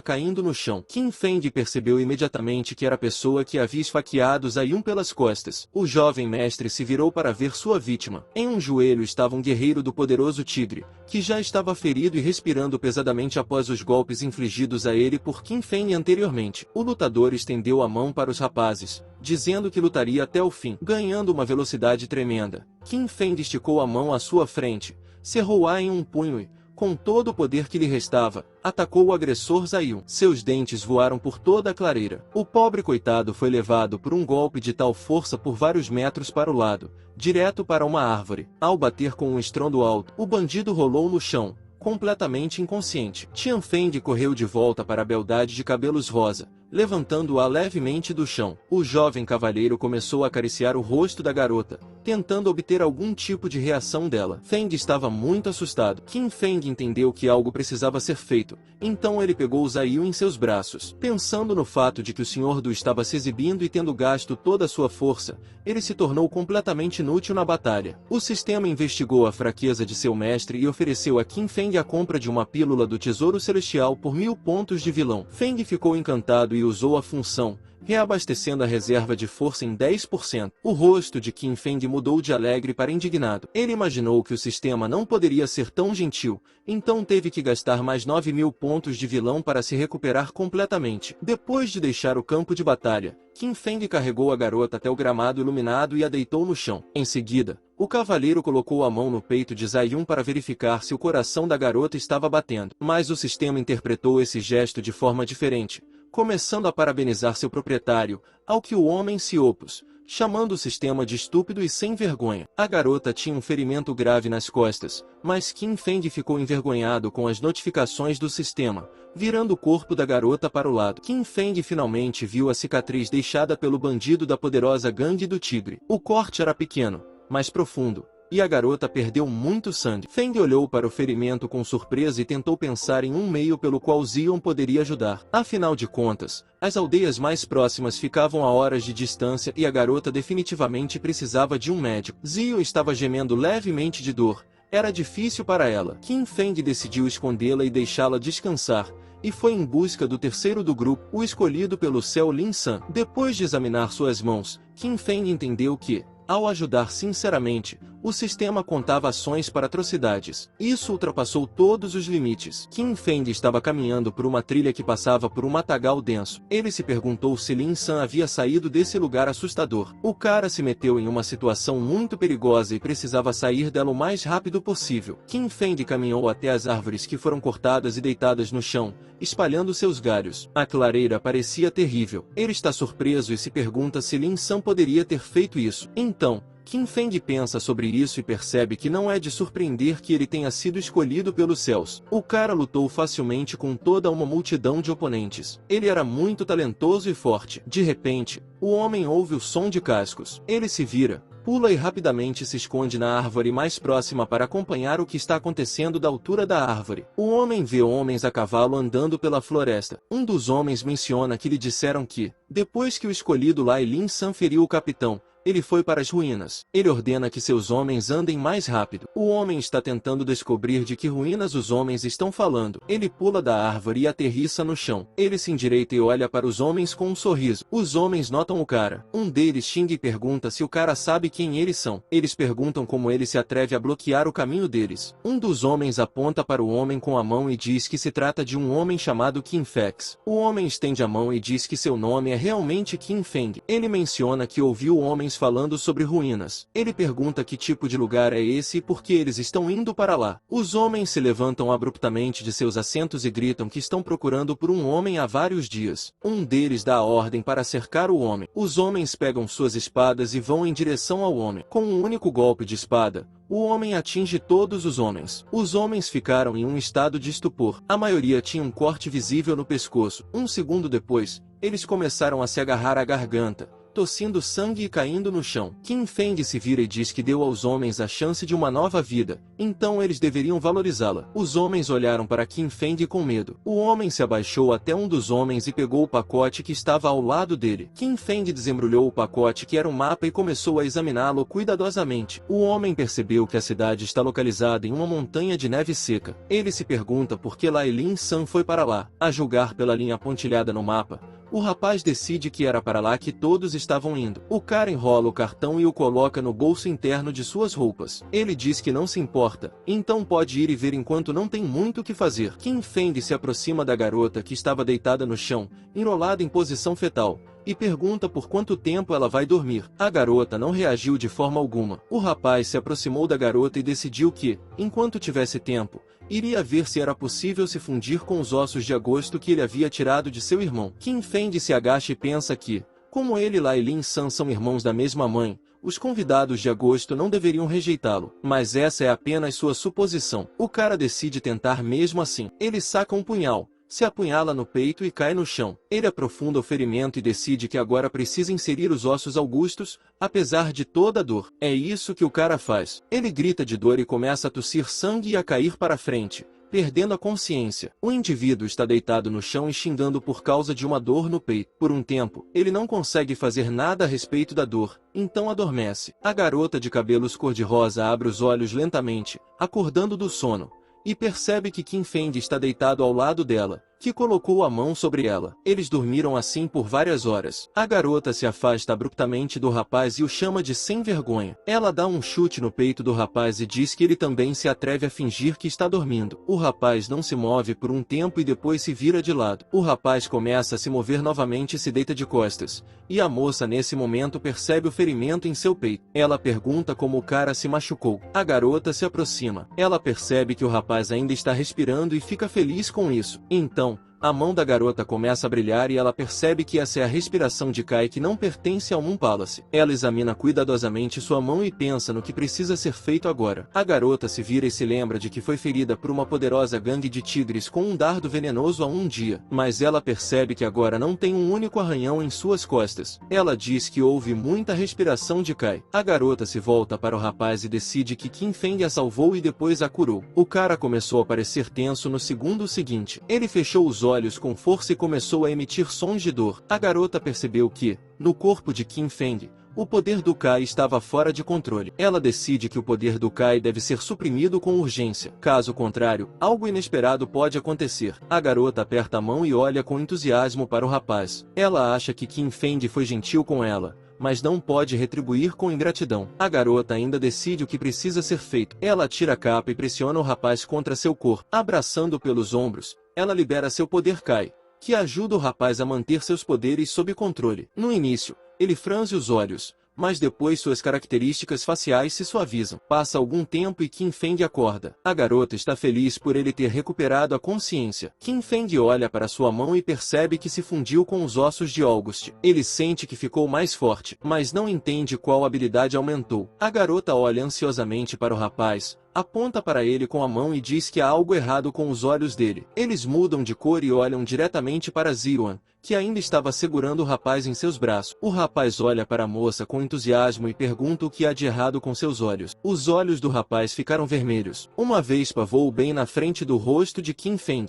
caindo no chão. Qin Feng percebeu imediatamente que era a pessoa que havia esfaqueado Zaiyu pelas costas. O jovem mestre se virou para ver sua vítima. Em um joelho estava um guerreiro do poderoso tigre, que já estava ferido e respirando pesadamente após os golpes infligidos a ele por Qin Feng anteriormente. O lutador estendeu a mão para os rapazes, dizendo que lutaria até o fim, ganhando uma velocidade tremenda. Qin Feng esticou a mão à sua frente, cerrou-a em um punho e, com todo o poder que lhe restava, atacou o agressor Zaiyu. Seus dentes voaram por toda a clareira. O pobre coitado foi levado por um golpe de tal força por vários metros para o lado, direto para uma árvore. Ao bater com um estrondo alto, o bandido rolou no chão, completamente inconsciente. Tian Feng correu de volta para a beldade de cabelos rosa, levantando-a levemente do chão. O jovem cavalheiro começou a acariciar o rosto da garota, tentando obter algum tipo de reação dela. Feng estava muito assustado. Qin Feng entendeu que algo precisava ser feito, então ele pegou Zaiyu em seus braços. Pensando no fato de que o Senhor Du estava se exibindo e tendo gasto toda a sua força, ele se tornou completamente inútil na batalha. O sistema investigou a fraqueza de seu mestre e ofereceu a Qin Feng a compra de uma pílula do Tesouro Celestial por 1000 pontos de vilão. Feng ficou encantado e usou a função, reabastecendo a reserva de força em 10%. O rosto de Qin Feng mudou de alegre para indignado. Ele imaginou que o sistema não poderia ser tão gentil, então teve que gastar mais 9000 pontos de vilão para se recuperar completamente. Depois de deixar o campo de batalha, Qin Feng carregou a garota até o gramado iluminado e a deitou no chão. Em seguida, o cavaleiro colocou a mão no peito de Zaiyu para verificar se o coração da garota estava batendo. Mas o sistema interpretou esse gesto de forma diferente, começando a parabenizar seu proprietário, ao que o homem se opôs, chamando o sistema de estúpido e sem vergonha. A garota tinha um ferimento grave nas costas, mas Qin Feng ficou envergonhado com as notificações do sistema, virando o corpo da garota para o lado. Qin Feng finalmente viu a cicatriz deixada pelo bandido da poderosa gangue do tigre. O corte era pequeno, mas profundo, e a garota perdeu muito sangue. Feng olhou para o ferimento com surpresa e tentou pensar em um meio pelo qual Zion poderia ajudar. Afinal de contas, as aldeias mais próximas ficavam a horas de distância e a garota definitivamente precisava de um médico. Zion estava gemendo levemente de dor. Era difícil para ela. Qin Feng decidiu escondê-la e deixá-la descansar, e foi em busca do terceiro do grupo, o escolhido pelo céu Lin San. Depois de examinar suas mãos, Qin Feng entendeu que, ao ajudar sinceramente, o sistema contava ações para atrocidades. Isso ultrapassou todos os limites. Qin Feng estava caminhando por uma trilha que passava por um matagal denso. Ele se perguntou se Lin San havia saído desse lugar assustador. O cara se meteu em uma situação muito perigosa e precisava sair dela o mais rápido possível. Qin Feng caminhou até as árvores que foram cortadas e deitadas no chão, espalhando seus galhos. A clareira parecia terrível. Ele está surpreso e se pergunta se Lin San poderia ter feito isso. Então, Qin Feng pensa sobre isso e percebe que não é de surpreender que ele tenha sido escolhido pelos céus. O cara lutou facilmente com toda uma multidão de oponentes. Ele era muito talentoso e forte. De repente, o homem ouve o som de cascos. Ele se vira, pula e rapidamente se esconde na árvore mais próxima para acompanhar o que está acontecendo da altura da árvore. O homem vê homens a cavalo andando pela floresta. Um dos homens menciona que lhe disseram que, depois que o escolhido Lai Lin San feriu o capitão, ele foi para as ruínas. Ele ordena que seus homens andem mais rápido. O homem está tentando descobrir de que ruínas os homens estão falando. Ele pula da árvore e aterrissa no chão. Ele se endireita e olha para os homens com um sorriso. Os homens notam o cara. Um deles xinga e pergunta se o cara sabe quem eles são. Eles perguntam como ele se atreve a bloquear o caminho deles. Um dos homens aponta para o homem com a mão e diz que se trata de um homem chamado Qin Fex. O homem estende a mão e diz que seu nome é realmente Qin Feng. Ele menciona que ouviu homens homens falando sobre ruínas. Ele pergunta que tipo de lugar é esse e por que eles estão indo para lá. Os homens se levantam abruptamente de seus assentos e gritam que estão procurando por um homem há vários dias. Um deles dá a ordem para cercar o homem. Os homens pegam suas espadas e vão em direção ao homem. Com um único golpe de espada, o homem atinge todos os homens. Os homens ficaram em um estado de estupor. A maioria tinha um corte visível no pescoço. Um segundo depois, eles começaram a se agarrar à garganta, tossindo sangue e caindo no chão. Qin Feng se vira e diz que deu aos homens a chance de uma nova vida, então eles deveriam valorizá-la. Os homens olharam para Qin Feng com medo. O homem se abaixou até um dos homens e pegou o pacote que estava ao lado dele. Qin Feng desembrulhou o pacote que era um mapa e começou a examiná-lo cuidadosamente. O homem percebeu que a cidade está localizada em uma montanha de neve seca. Ele se pergunta por que Lai Lin San foi para lá. A julgar pela linha pontilhada no mapa, o rapaz decide que era para lá que todos estavam indo. O cara enrola o cartão e o coloca no bolso interno de suas roupas. Ele diz que não se importa, então pode ir e ver enquanto não tem muito o que fazer. Qin Feng se aproxima da garota que estava deitada no chão, enrolada em posição fetal, e pergunta por quanto tempo ela vai dormir. A garota não reagiu de forma alguma. O rapaz se aproximou da garota e decidiu que, enquanto tivesse tempo, iria ver se era possível se fundir com os ossos de agosto que ele havia tirado de seu irmão. Qin Feng se agacha e pensa que, como ele e Lai Lin San são irmãos da mesma mãe, os convidados de agosto não deveriam rejeitá-lo. Mas essa é apenas sua suposição. O cara decide tentar mesmo assim. Ele saca um punhal, se apunhala no peito e cai no chão. Ele aprofunda o ferimento e decide que agora precisa inserir os ossos augustos, apesar de toda a dor. É isso que o cara faz. Ele grita de dor e começa a tossir sangue e a cair para frente, perdendo a consciência. O indivíduo está deitado no chão e xingando por causa de uma dor no peito. Por um tempo, ele não consegue fazer nada a respeito da dor, então adormece. A garota de cabelos cor-de-rosa abre os olhos lentamente, acordando do sono, e percebe que Qin Feng está deitado ao lado dela, que colocou a mão sobre ela. Eles dormiram assim por várias horas. A garota se afasta abruptamente do rapaz e o chama de sem vergonha. Ela dá um chute no peito do rapaz e diz que ele também se atreve a fingir que está dormindo. O rapaz não se move por um tempo e depois se vira de lado. O rapaz começa a se mover novamente e se deita de costas, e a moça nesse momento percebe o ferimento em seu peito. Ela pergunta como o cara se machucou. A garota se aproxima. Ela percebe que o rapaz ainda está respirando e fica feliz com isso. Então, a mão da garota começa a brilhar e ela percebe que essa é a respiração de Kai que não pertence ao Moon Palace. Ela examina cuidadosamente sua mão e pensa no que precisa ser feito agora. A garota se vira e se lembra de que foi ferida por uma poderosa gangue de tigres com um dardo venenoso há um dia. Mas ela percebe que agora não tem um único arranhão em suas costas. Ela diz que houve muita respiração de Kai. A garota se volta para o rapaz e decide que Qin Feng a salvou e depois a curou. O cara começou a parecer tenso no segundo seguinte. Ele fechou os olhos com força e começou a emitir sons de dor. A garota percebeu que, no corpo de Qin Feng, o poder do Kai estava fora de controle. Ela decide que o poder do Kai deve ser suprimido com urgência. Caso contrário, algo inesperado pode acontecer. A garota aperta a mão e olha com entusiasmo para o rapaz. Ela acha que Qin Feng foi gentil com ela, mas não pode retribuir com ingratidão. A garota ainda decide o que precisa ser feito. Ela tira a capa e pressiona o rapaz contra seu corpo. Abraçando pelos ombros, ela libera seu poder Kai, que ajuda o rapaz a manter seus poderes sob controle. No início, ele franze os olhos, mas depois suas características faciais se suavizam. Passa algum tempo e Qin Feng acorda. A garota está feliz por ele ter recuperado a consciência. Qin Feng olha para sua mão e percebe que se fundiu com os ossos de August. Ele sente que ficou mais forte, mas não entende qual habilidade aumentou. A garota olha ansiosamente para o rapaz, aponta para ele com a mão e diz que há algo errado com os olhos dele. Eles mudam de cor e olham diretamente para Ziwan, que ainda estava segurando o rapaz em seus braços. O rapaz olha para a moça com entusiasmo e pergunta o que há de errado com seus olhos. Os olhos do rapaz ficaram vermelhos. Uma vespa voou bem na frente do rosto de Qin Feng.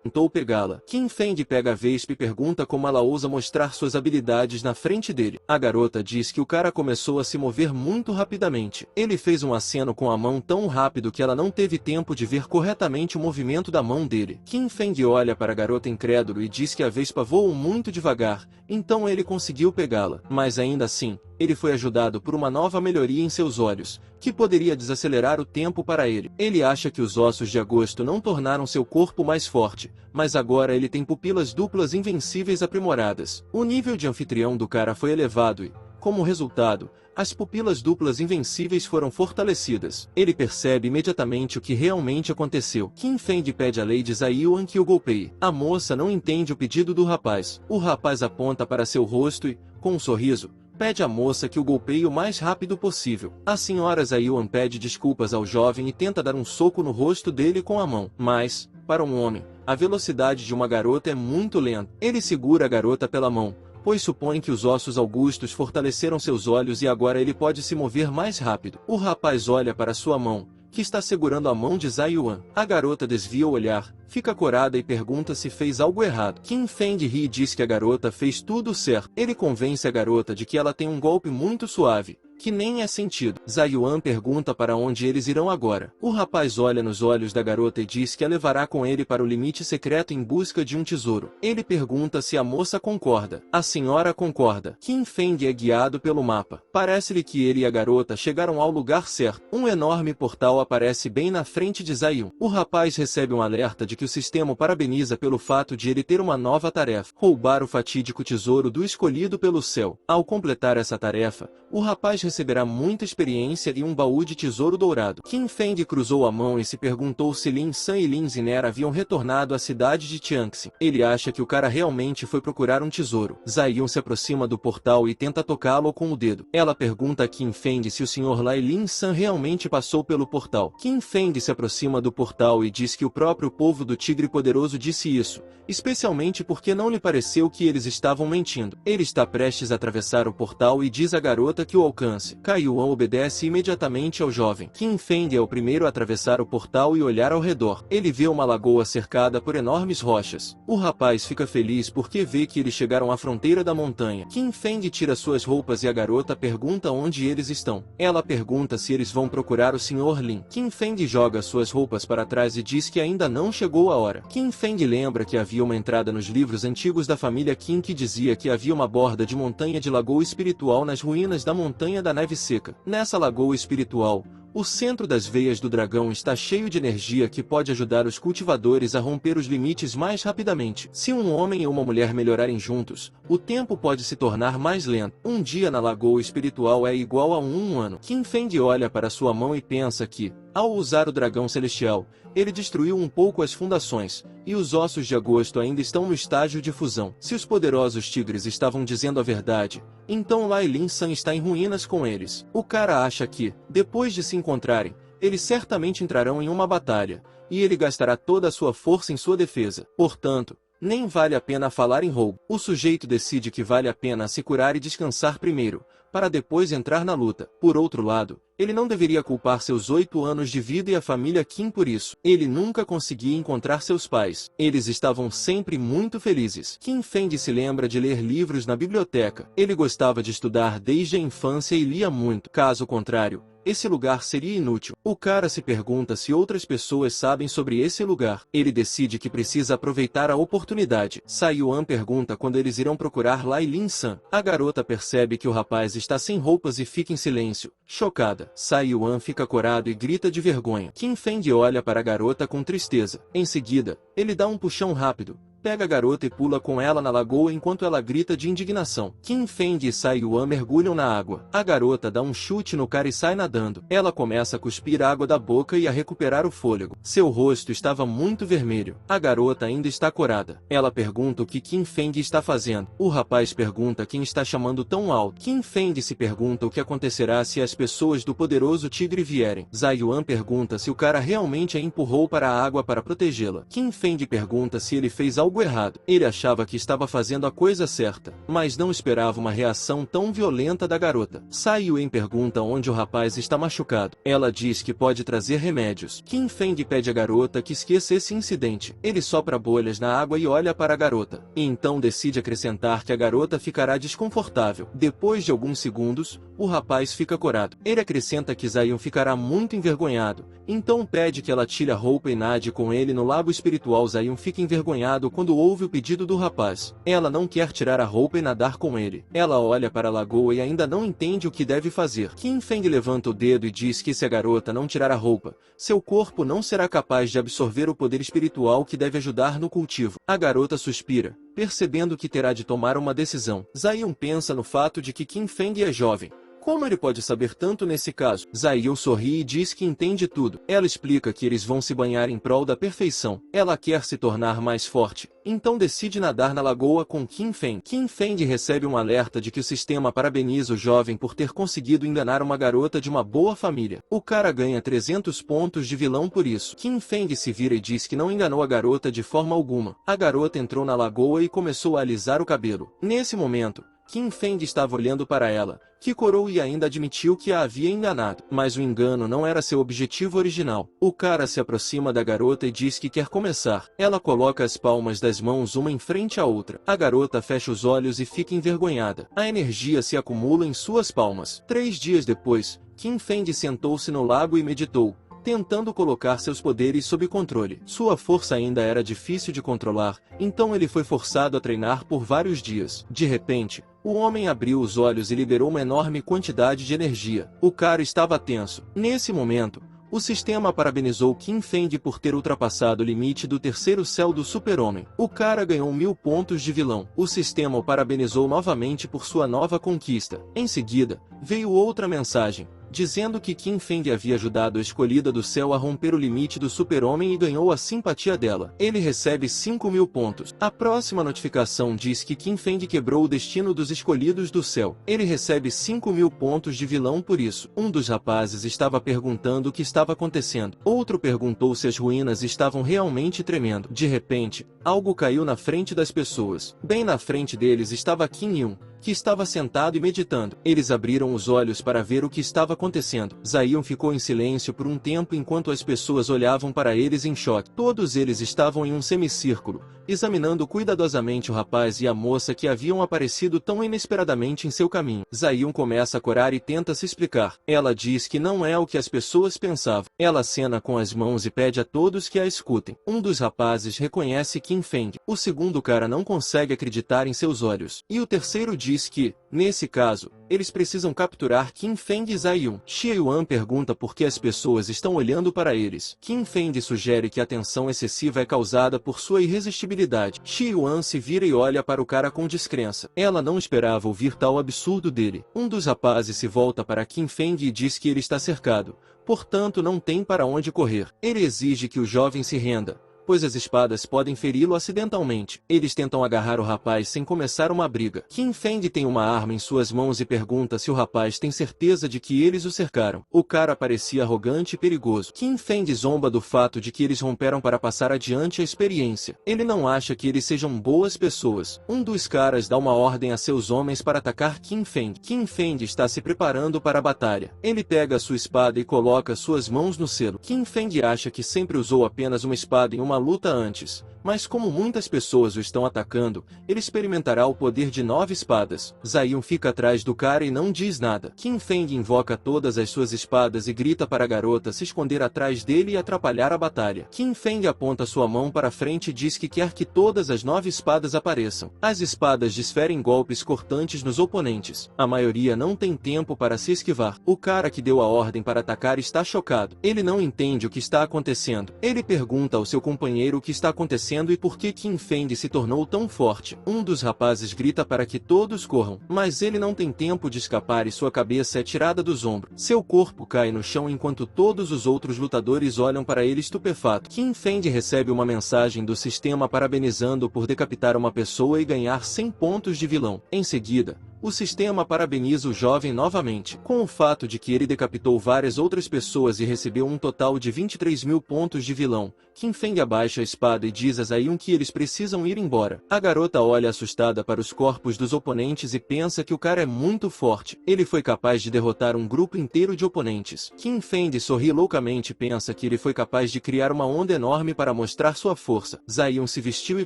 Tentou pegá-la. Qin Feng pega a vespa e pergunta como ela ousa mostrar suas habilidades na frente dele. A garota diz que o cara começou a se mover muito rapidamente. Ele fez um aceno com a mão tão rápido que ela não teve tempo de ver corretamente o movimento da mão dele. Qin Feng olha para a garota incrédulo e diz que a vespa voa muito devagar, então ele conseguiu pegá-la. Mas ainda assim, ele foi ajudado por uma nova melhoria em seus olhos, que poderia desacelerar o tempo para ele. Ele acha que os ossos de agosto não tornaram seu corpo mais forte, mas agora ele tem pupilas duplas invencíveis aprimoradas. O nível de anfitrião do cara foi elevado e, Como resultado, as pupilas duplas invencíveis foram fortalecidas. Ele percebe imediatamente o que realmente aconteceu. Qin Feng pede a Lady Zai Yuan que o golpeie. A moça não entende o pedido do rapaz. O rapaz aponta para seu rosto e, com um sorriso, pede à moça que o golpeie o mais rápido possível. A senhora Zai Yuan pede desculpas ao jovem e tenta dar um soco no rosto dele com a mão. Mas, para um homem, a velocidade de uma garota é muito lenta. Ele segura a garota pela mão, pois supõe que os ossos augustos fortaleceram seus olhos e agora ele pode se mover mais rápido. O rapaz olha para sua mão, que está segurando a mão de Zai Yuan. A garota desvia o olhar, fica corada e pergunta se fez algo errado. Qin Feng ri e diz que a garota fez tudo certo. Ele convence a garota de que ela tem um golpe muito suave, que nem é sentido. Zai Yuan pergunta para onde eles irão agora. O rapaz olha nos olhos da garota e diz que a levará com ele para o limite secreto em busca de um tesouro. Ele pergunta se a moça concorda. A senhora concorda. Qin Feng é guiado pelo mapa. Parece-lhe que ele e a garota chegaram ao lugar certo. Um enorme portal aparece bem na frente de Zai Yuan. O rapaz recebe um alerta de que o sistema o parabeniza pelo fato de ele ter uma nova tarefa: roubar o fatídico tesouro do escolhido pelo céu. Ao completar essa tarefa, o rapaz receberá muita experiência e um baú de tesouro dourado. Qin Feng cruzou a mão e se perguntou se Lin San e Lin Ziner haviam retornado à cidade de Tianxi. Ele acha que o cara realmente foi procurar um tesouro. Zai Yuan se aproxima do portal e tenta tocá-lo com o dedo. Ela pergunta a Qin Feng se o Sr. Lai Lin San realmente passou pelo portal. Qin Feng se aproxima do portal e diz que o próprio povo do Tigre Poderoso disse isso, especialmente porque não lhe pareceu que eles estavam mentindo. Ele está prestes a atravessar o portal e diz à garota que o alcance. Cai Yuan obedece imediatamente ao jovem. Qin Feng é o primeiro a atravessar o portal e olhar ao redor. Ele vê uma lagoa cercada por enormes rochas. O rapaz fica feliz porque vê que eles chegaram à fronteira da montanha. Qin Feng tira suas roupas e a garota pergunta onde eles estão. Ela pergunta se eles vão procurar o Sr. Lin. Qin Feng joga suas roupas para trás e diz que ainda não chegou a hora. Qin Feng lembra que havia uma entrada nos livros antigos da família Qin que dizia que havia uma borda de montanha de lagoa espiritual nas ruínas da Montanha da Neve Seca. Nessa lagoa espiritual, o centro das veias do dragão está cheio de energia que pode ajudar os cultivadores a romper os limites mais rapidamente. Se um homem e uma mulher melhorarem juntos, o tempo pode se tornar mais lento. Um dia na lagoa espiritual é igual a um ano. Qin Feng olha para sua mão e pensa que, ao usar o dragão celestial, ele destruiu um pouco as fundações, e os ossos de agosto ainda estão no estágio de fusão. Se os poderosos tigres estavam dizendo a verdade, então Lai Lin San está em ruínas com eles. O cara acha que, depois de se encontrarem, eles certamente entrarão em uma batalha, e ele gastará toda a sua força em sua defesa. Portanto, nem vale a pena falar em roubo. O sujeito decide que vale a pena se curar e descansar primeiro, para depois entrar na luta. Por outro lado, ele não deveria culpar seus 8 anos de vida e a família Qin por isso. Ele nunca conseguia encontrar seus pais. Eles estavam sempre muito felizes. Qin Feng se lembra de ler livros na biblioteca. Ele gostava de estudar desde a infância e lia muito. Caso contrário, esse lugar seria inútil. O cara se pergunta se outras pessoas sabem sobre esse lugar. Ele decide que precisa aproveitar a oportunidade. Zai Yuan pergunta quando eles irão procurar Lai Lin San. A garota percebe que o rapaz está sem roupas e fica em silêncio, chocada. Zai Yuan fica corado e grita de vergonha. Qin Feng olha para a garota com tristeza. Em seguida, ele dá um puxão rápido, pega a garota e pula com ela na lagoa enquanto ela grita de indignação. Qin Feng e Zai Yuan mergulham na água. A garota dá um chute no cara e sai nadando. Ela começa a cuspir água da boca e a recuperar o fôlego. Seu rosto estava muito vermelho. A garota ainda está corada. Ela pergunta o que Qin Feng está fazendo. O rapaz pergunta quem está chamando tão alto. Qin Feng se pergunta o que acontecerá se as pessoas do poderoso tigre vierem. Zai Yuan pergunta se o cara realmente a empurrou para a água para protegê-la. Qin Feng pergunta se ele fez algo errado. Ele achava que estava fazendo a coisa certa, mas não esperava uma reação tão violenta da garota. Zai Yuan pergunta onde o rapaz está machucado. Ela diz que pode trazer remédios. Qin Feng pede à garota que esqueça esse incidente. Ele sopra bolhas na água e olha para a garota. E então decide acrescentar que a garota ficará desconfortável. Depois de alguns segundos, o rapaz fica corado. Ele acrescenta que Zai Yuan ficará muito envergonhado. Então pede que ela tire a roupa e nade com ele no lago espiritual. Zai Yuan fica envergonhado quando ouve o pedido do rapaz. Ela não quer tirar a roupa e nadar com ele. Ela olha para a lagoa e ainda não entende o que deve fazer. Qin Feng levanta o dedo e diz que se a garota não tirar a roupa, seu corpo não será capaz de absorver o poder espiritual que deve ajudar no cultivo. A garota suspira, percebendo que terá de tomar uma decisão. Zaiyu pensa no fato de que Qin Feng é jovem. Como ele pode saber tanto nesse caso? Zaiyu sorri e diz que entende tudo. Ela explica que eles vão se banhar em prol da perfeição. Ela quer se tornar mais forte, então decide nadar na lagoa com Qin Feng. Qin Feng recebe um alerta de que o sistema parabeniza o jovem por ter conseguido enganar uma garota de uma boa família. O cara ganha 300 pontos de vilão por isso. Qin Feng se vira e diz que não enganou a garota de forma alguma. A garota entrou na lagoa e começou a alisar o cabelo. Nesse momento, Qin Feng estava olhando para ela, que corou e ainda admitiu que a havia enganado. Mas o engano não era seu objetivo original. O cara se aproxima da garota e diz que quer começar. Ela coloca as palmas das mãos uma em frente à outra. A garota fecha os olhos e fica envergonhada. A energia se acumula em suas palmas. 3 dias depois, Qin Feng sentou-se no lago e meditou, tentando colocar seus poderes sob controle. Sua força ainda era difícil de controlar, então ele foi forçado a treinar por vários dias. De repente, o homem abriu os olhos e liberou uma enorme quantidade de energia. O cara estava tenso. Nesse momento, o sistema parabenizou Qin Feng por ter ultrapassado o limite do terceiro céu do super-homem. O cara ganhou 1000 pontos de vilão. O sistema o parabenizou novamente por sua nova conquista. Em seguida, veio outra mensagem, dizendo que Qin Feng havia ajudado a escolhida do céu a romper o limite do super-homem e ganhou a simpatia dela. Ele recebe 5000 pontos. A próxima notificação diz que Qin Feng quebrou o destino dos escolhidos do céu. Ele recebe 5000 pontos de vilão por isso. Um dos rapazes estava perguntando o que estava acontecendo. Outro perguntou se as ruínas estavam realmente tremendo. De repente, algo caiu na frente das pessoas. Bem na frente deles estava Qin Yun, que estava sentado e meditando. Eles abriram os olhos para ver o que estava acontecendo. Zaiyu ficou em silêncio por um tempo enquanto as pessoas olhavam para eles em choque. Todos eles estavam em um semicírculo, examinando cuidadosamente o rapaz e a moça que haviam aparecido tão inesperadamente em seu caminho. Zaiyu começa a corar e tenta se explicar. Ela diz que não é o que as pessoas pensavam. Ela acena com as mãos e pede a todos que a escutem. Um dos rapazes reconhece Qin Feng. O segundo cara não consegue acreditar em seus olhos. E o terceiro diz que, nesse caso, eles precisam capturar Qin Feng e Zaiyu. Xie Yuan pergunta por que as pessoas estão olhando para eles. Qin Feng sugere que a tensão excessiva é causada por sua irresistibilidade. Xie Yuan se vira e olha para o cara com descrença. Ela não esperava ouvir tal absurdo dele. Um dos rapazes se volta para Qin Feng e diz que ele está cercado, portanto não tem para onde correr. Ele exige que o jovem se renda, pois as espadas podem feri-lo acidentalmente. Eles tentam agarrar o rapaz sem começar uma briga. Qin Feng tem uma arma em suas mãos e pergunta se o rapaz tem certeza de que eles o cercaram. O cara parecia arrogante e perigoso. Qin Feng zomba do fato de que eles romperam para passar adiante a experiência. Ele não acha que eles sejam boas pessoas. Um dos caras dá uma ordem a seus homens para atacar Qin Feng. Qin Feng está se preparando para a batalha. Ele pega sua espada e coloca suas mãos no selo. Qin Feng acha que sempre usou apenas uma espada em uma luta antes, mas como muitas pessoas o estão atacando, ele experimentará o poder de 9 espadas. Zaiyu fica atrás do cara e não diz nada. Qin Feng invoca todas as suas espadas e grita para a garota se esconder atrás dele e atrapalhar a batalha. Qin Feng aponta sua mão para frente e diz que quer que todas as 9 espadas apareçam. As espadas desferem golpes cortantes nos oponentes. A maioria não tem tempo para se esquivar. O cara que deu a ordem para atacar está chocado. Ele não entende o que está acontecendo. Ele pergunta ao seu companheiro o que está acontecendo e por que Qin Feng se tornou tão forte. Um dos rapazes grita para que todos corram, mas ele não tem tempo de escapar e sua cabeça é tirada dos ombros. Seu corpo cai no chão enquanto todos os outros lutadores olham para ele estupefato. Qin Feng recebe uma mensagem do sistema parabenizando por decapitar uma pessoa e ganhar 100 pontos de vilão. Em seguida, o sistema parabeniza o jovem novamente. Com o fato de que ele decapitou várias outras pessoas e recebeu um total de 23.000 pontos de vilão, Qin Feng abaixa a espada e diz a Zaiyu que eles precisam ir embora. A garota olha assustada para os corpos dos oponentes e pensa que o cara é muito forte. Ele foi capaz de derrotar um grupo inteiro de oponentes. Qin Feng sorri loucamente e pensa que ele foi capaz de criar uma onda enorme para mostrar sua força. Zaiyu se vestiu e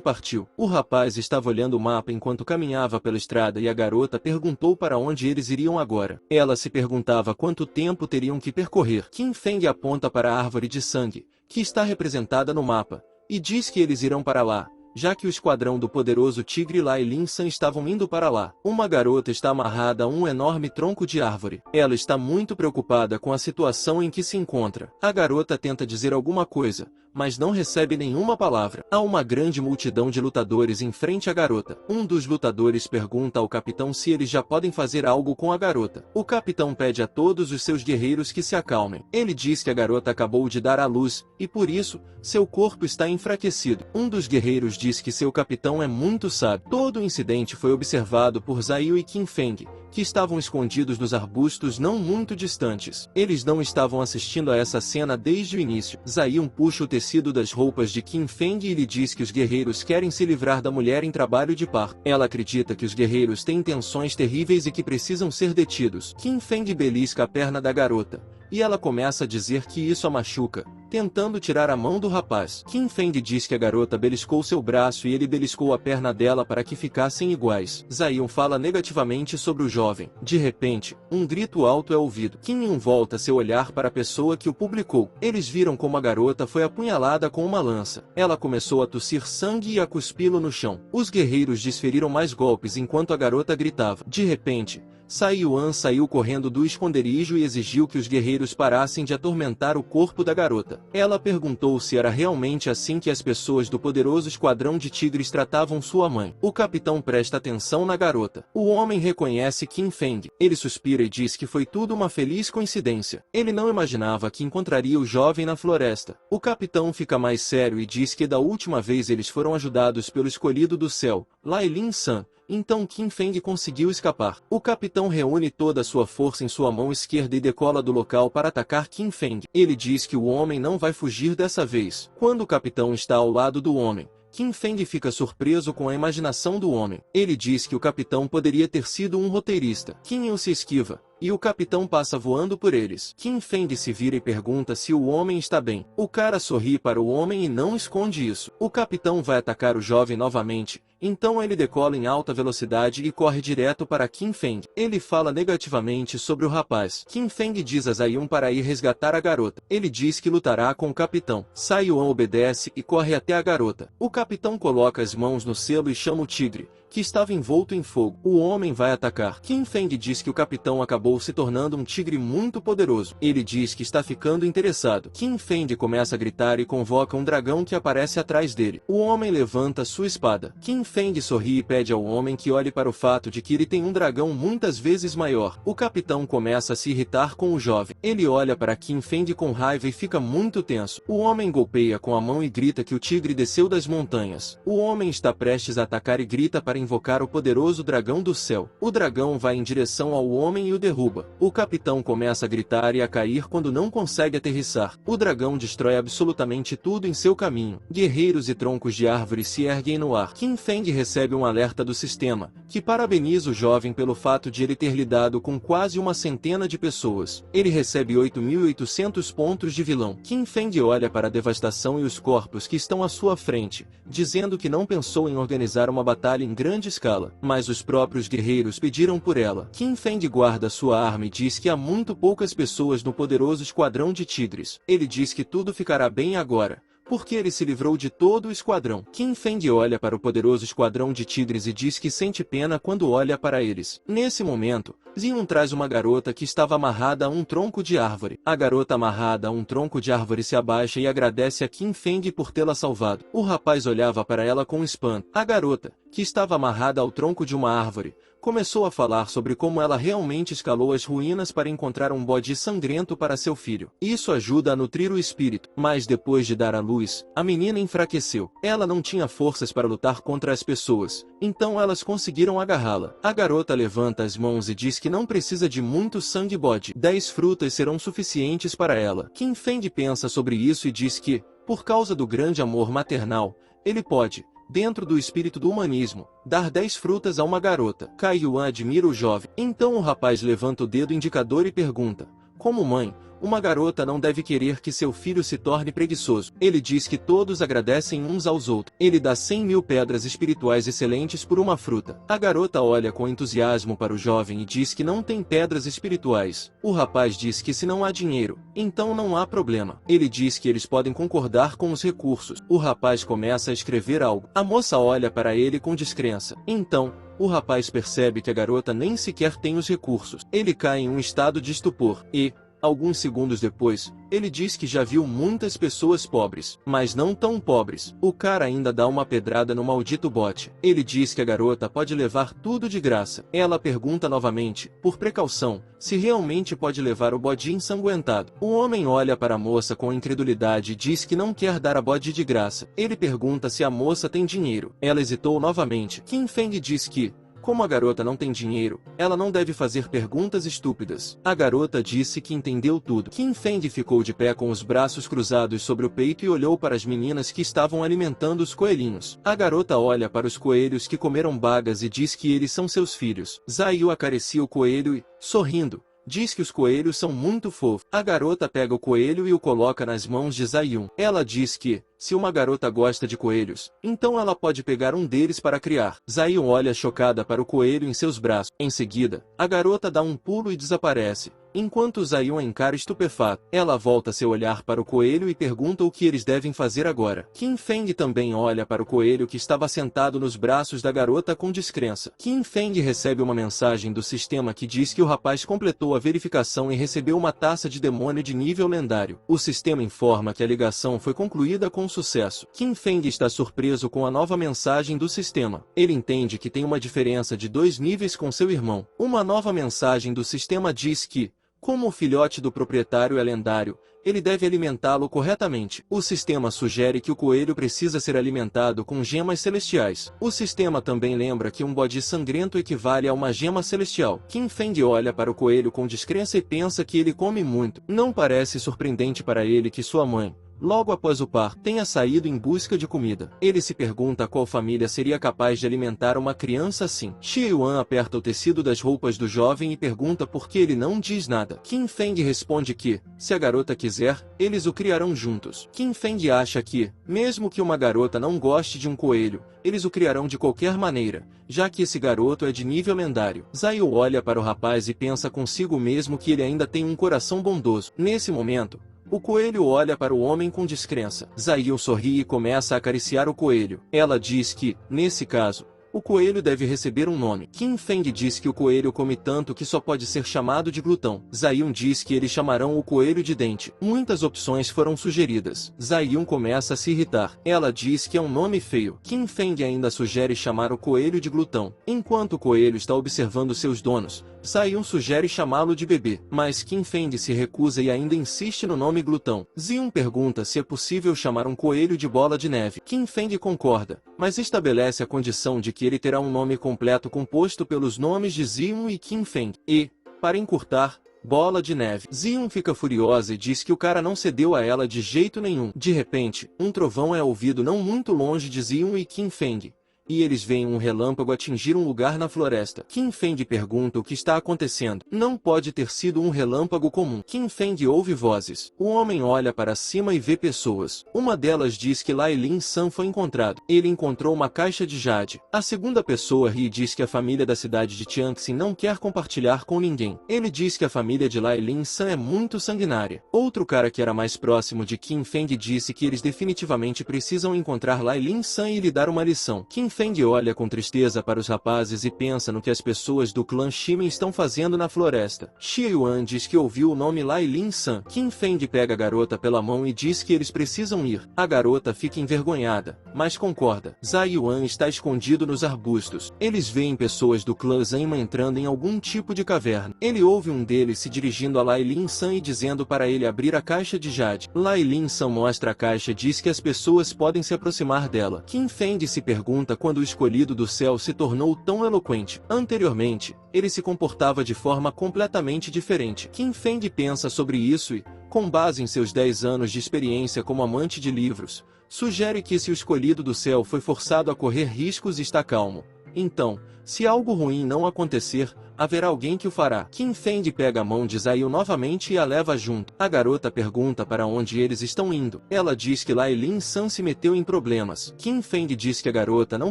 partiu. O rapaz estava olhando o mapa enquanto caminhava pela estrada e a garota perguntou para onde eles iriam agora. Ela se perguntava quanto tempo teriam que percorrer. Qin Feng aponta para a árvore de sangue, que está representada no mapa, e diz que eles irão para lá, já que o esquadrão do poderoso tigre Lai Lin San estavam indo para lá. Uma garota está amarrada a um enorme tronco de árvore. Ela está muito preocupada com a situação em que se encontra. A garota tenta dizer alguma coisa, mas não recebe nenhuma palavra. Há uma grande multidão de lutadores em frente à garota. Um dos lutadores pergunta ao capitão se eles já podem fazer algo com a garota. O capitão pede a todos os seus guerreiros que se acalmem. Ele diz que a garota acabou de dar à luz, e por isso, seu corpo está enfraquecido. Um dos guerreiros diz que seu capitão é muito sábio. Todo o incidente foi observado por Zaiyu e Qin Feng, que estavam escondidos nos arbustos não muito distantes. Eles não estavam assistindo a essa cena desde o início. Zaiyu puxa o tecido das roupas de Qin Feng e lhe diz que os guerreiros querem se livrar da mulher em trabalho de parto. Ela acredita que os guerreiros têm intenções terríveis e que precisam ser detidos. Qin Feng belisca a perna da garota, e ela começa a dizer que isso a machuca, tentando tirar a mão do rapaz. Qin Feng diz que a garota beliscou seu braço e ele beliscou a perna dela para que ficassem iguais. Zaiyu fala negativamente sobre o jovem. De repente, um grito alto é ouvido. Qin Yun volta seu olhar para a pessoa que o publicou. Eles viram como a garota foi apunhalada com uma lança. Ela começou a tossir sangue e a cuspi-lo no chão. Os guerreiros desferiram mais golpes enquanto a garota gritava. De repente, Sai Yuan saiu correndo do esconderijo e exigiu que os guerreiros parassem de atormentar o corpo da garota. Ela perguntou se era realmente assim que as pessoas do poderoso esquadrão de tigres tratavam sua mãe. O capitão presta atenção na garota. O homem reconhece Qin Feng. Ele suspira e diz que foi tudo uma feliz coincidência. Ele não imaginava que encontraria o jovem na floresta. O capitão fica mais sério e diz que da última vez eles foram ajudados pelo escolhido do céu, Lai Lin San. Então Qin Feng conseguiu escapar. O capitão reúne toda a sua força em sua mão esquerda e decola do local para atacar Qin Feng. Ele diz que o homem não vai fugir dessa vez. Quando o capitão está ao lado do homem, Qin Feng fica surpreso com a imaginação do homem. Ele diz que o capitão poderia ter sido um roteirista. Qin Yu se esquiva, e o capitão passa voando por eles. Qin Feng se vira e pergunta se o homem está bem. O cara sorri para o homem e não esconde isso. O capitão vai atacar o jovem novamente, então ele decola em alta velocidade e corre direto para Qin Feng. Ele fala negativamente sobre o rapaz. Qin Feng diz a Zaiyu para ir resgatar a garota. Ele diz que lutará com o capitão. Sai Yuan obedece e corre até a garota. O capitão coloca as mãos no selo e chama o tigre, que estava envolto em fogo. O homem vai atacar. Qin Feng diz que o capitão acabou se tornando um tigre muito poderoso. Ele diz que está ficando interessado. Qin Feng começa a gritar e convoca um dragão que aparece atrás dele. O homem levanta sua espada. Qin Feng sorri e pede ao homem que olhe para o fato de que ele tem um dragão muitas vezes maior. O capitão começa a se irritar com o jovem. Ele olha para Qin Feng com raiva e fica muito tenso. O homem golpeia com a mão e grita que o tigre desceu das montanhas. O homem está prestes a atacar e grita para invocar o poderoso dragão do céu. O dragão vai em direção ao homem e o derruba. O capitão começa a gritar e a cair quando não consegue aterrissar. O dragão destrói absolutamente tudo em seu caminho. Guerreiros e troncos de árvores se erguem no ar. Qin Feng recebe um alerta do sistema, que parabeniza o jovem pelo fato de ele ter lidado com quase uma centena de pessoas. Ele recebe 8.800 pontos de vilão. Qin Feng olha para a devastação e os corpos que estão à sua frente, dizendo que não pensou em organizar uma batalha em grande escala, mas os próprios guerreiros pediram por ela. Qin Feng guarda sua arma e diz que há muito poucas pessoas no poderoso esquadrão de tigres. Ele diz que tudo ficará bem agora, porque ele se livrou de todo o esquadrão. Qin Feng olha para o poderoso esquadrão de tigres e diz que sente pena quando olha para eles. Nesse momento, Xion traz uma garota que estava amarrada a um tronco de árvore. A garota amarrada a um tronco de árvore se abaixa e agradece a Qin Feng por tê-la salvado. O rapaz olhava para ela com espanto. A garota, que estava amarrada ao tronco de uma árvore, começou a falar sobre como ela realmente escalou as ruínas para encontrar um bode sangrento para seu filho. Isso ajuda a nutrir o espírito. Mas depois de dar à luz, a menina enfraqueceu. Ela não tinha forças para lutar contra as pessoas, então elas conseguiram agarrá-la. A garota levanta as mãos e diz que não precisa de muito sangue bode. 10 frutas serão suficientes para ela. Qin Feng pensa sobre isso e diz que, por causa do grande amor maternal, ele pode, dentro do espírito do humanismo, dar 10 frutas a uma garota. Cai Yuan admira o jovem. Então o rapaz levanta o dedo indicador e pergunta: como mãe, uma garota não deve querer que seu filho se torne preguiçoso. Ele diz que todos agradecem uns aos outros. Ele dá 100.000 pedras espirituais excelentes por uma fruta. A garota olha com entusiasmo para o jovem e diz que não tem pedras espirituais. O rapaz diz que se não há dinheiro, então não há problema. Ele diz que eles podem concordar com os recursos. O rapaz começa a escrever algo. A moça olha para ele com descrença. Então, o rapaz percebe que a garota nem sequer tem os recursos. Ele cai em um estado de estupor e, Alguns segundos depois, ele diz que já viu muitas pessoas pobres, mas não tão pobres. O cara ainda dá uma pedrada no maldito bote. Ele diz que a garota pode levar tudo de graça. Ela pergunta novamente, por precaução, se realmente pode levar o bode ensanguentado. O homem olha para a moça com incredulidade e diz que não quer dar a bode de graça. Ele pergunta se a moça tem dinheiro. Ela hesitou novamente. Qin Feng diz que, como a garota não tem dinheiro, ela não deve fazer perguntas estúpidas. A garota disse que entendeu tudo. Qin Feng ficou de pé com os braços cruzados sobre o peito e olhou para as meninas que estavam alimentando os coelhinhos. A garota olha para os coelhos que comeram bagas e diz que eles são seus filhos. Zai Yu acaricia o coelho e, sorrindo, diz que os coelhos são muito fofos. A garota pega o coelho e o coloca nas mãos de Zai Yun. Ela diz que, se uma garota gosta de coelhos, então ela pode pegar um deles para criar. Zai Yun olha chocada para o coelho em seus braços. Em seguida, a garota dá um pulo e desaparece. Enquanto Zai Yun encara estupefato, ela volta seu olhar para o coelho e pergunta o que eles devem fazer agora. Qin Feng também olha para o coelho que estava sentado nos braços da garota com descrença. Qin Feng recebe uma mensagem do sistema que diz que o rapaz completou a verificação e recebeu uma taça de demônio de nível lendário. O sistema informa que a ligação foi concluída com sucesso. Qin Feng está surpreso com a nova mensagem do sistema. Ele entende que tem uma diferença de 2 níveis com seu irmão. Uma nova mensagem do sistema diz que, como o filhote do proprietário é lendário, ele deve alimentá-lo corretamente. O sistema sugere que o coelho precisa ser alimentado com gemas celestiais. O sistema também lembra que um bode sangrento equivale a uma gema celestial. Qin Feng olha para o coelho com descrença e pensa que ele come muito. Não parece surpreendente para ele que sua mãe, logo após o parto, tenha saído em busca de comida. Ele se pergunta qual família seria capaz de alimentar uma criança assim. Xie Yuan aperta o tecido das roupas do jovem e pergunta por que ele não diz nada. Qin Feng responde que, se a garota quiser, eles o criarão juntos. Qin Feng acha que, mesmo que uma garota não goste de um coelho, eles o criarão de qualquer maneira, já que esse garoto é de nível lendário. Zai Yu olha para o rapaz e pensa consigo mesmo que ele ainda tem um coração bondoso. Nesse momento, o coelho olha para o homem com descrença. Zai Yu sorri e começa a acariciar o coelho. Ela diz que, nesse caso, o coelho deve receber um nome. Qin Feng diz que o coelho come tanto que só pode ser chamado de glutão. Zai Yun diz que eles chamarão o coelho de dente. Muitas opções foram sugeridas. Zai Yun começa a se irritar. Ela diz que é um nome feio. Qin Feng ainda sugere chamar o coelho de glutão. Enquanto o coelho está observando seus donos, Zai Yun sugere chamá-lo de bebê. Mas Qin Feng se recusa e ainda insiste no nome glutão. Zion pergunta se é possível chamar um coelho de bola de neve. Qin Feng concorda, mas estabelece a condição de que ele terá um nome completo composto pelos nomes de Zion e Qin Feng. E, para encurtar, Bola de Neve. Zion fica furiosa e diz que o cara não cedeu a ela de jeito nenhum. De repente, um trovão é ouvido não muito longe de Zion e Qin Feng, e eles veem um relâmpago atingir um lugar na floresta. Qin Feng pergunta o que está acontecendo. Não pode ter sido um relâmpago comum. Qin Feng ouve vozes. O homem olha para cima e vê pessoas. Uma delas diz que Lai Lin San foi encontrado. Ele encontrou uma caixa de jade. A segunda pessoa ri e diz que a família da cidade de Tianxin não quer compartilhar com ninguém. Ele diz que a família de Lai Lin San é muito sanguinária. Outro cara que era mais próximo de Qin Feng disse que eles definitivamente precisam encontrar Lai Lin San e lhe dar uma lição. Qin Feng olha com tristeza para os rapazes e pensa no que as pessoas do clã Shimen estão fazendo na floresta. Xie Yuan diz que ouviu o nome Lai Lin San. Qin Feng pega a garota pela mão e diz que eles precisam ir. A garota fica envergonhada, mas concorda. Zai Yuan está escondido nos arbustos. Eles veem pessoas do clã Zanma entrando em algum tipo de caverna. Ele ouve um deles se dirigindo a Lai Lin San e dizendo para ele abrir a caixa de jade. Lai Lin San mostra a caixa e diz que as pessoas podem se aproximar dela. Qin Feng se pergunta quando o escolhido do céu se tornou tão eloquente. Anteriormente, ele se comportava de forma completamente diferente. Qin Feng pensa sobre isso e, com base em seus 10 anos de experiência como amante de livros, sugere que se o escolhido do céu foi forçado a correr riscos e está calmo, então, se algo ruim não acontecer, haverá alguém que o fará. Qin Feng pega a mão de Zai Yu novamente e a leva junto. A garota pergunta para onde eles estão indo. Ela diz que Lai Lin San se meteu em problemas. Qin Feng diz que a garota não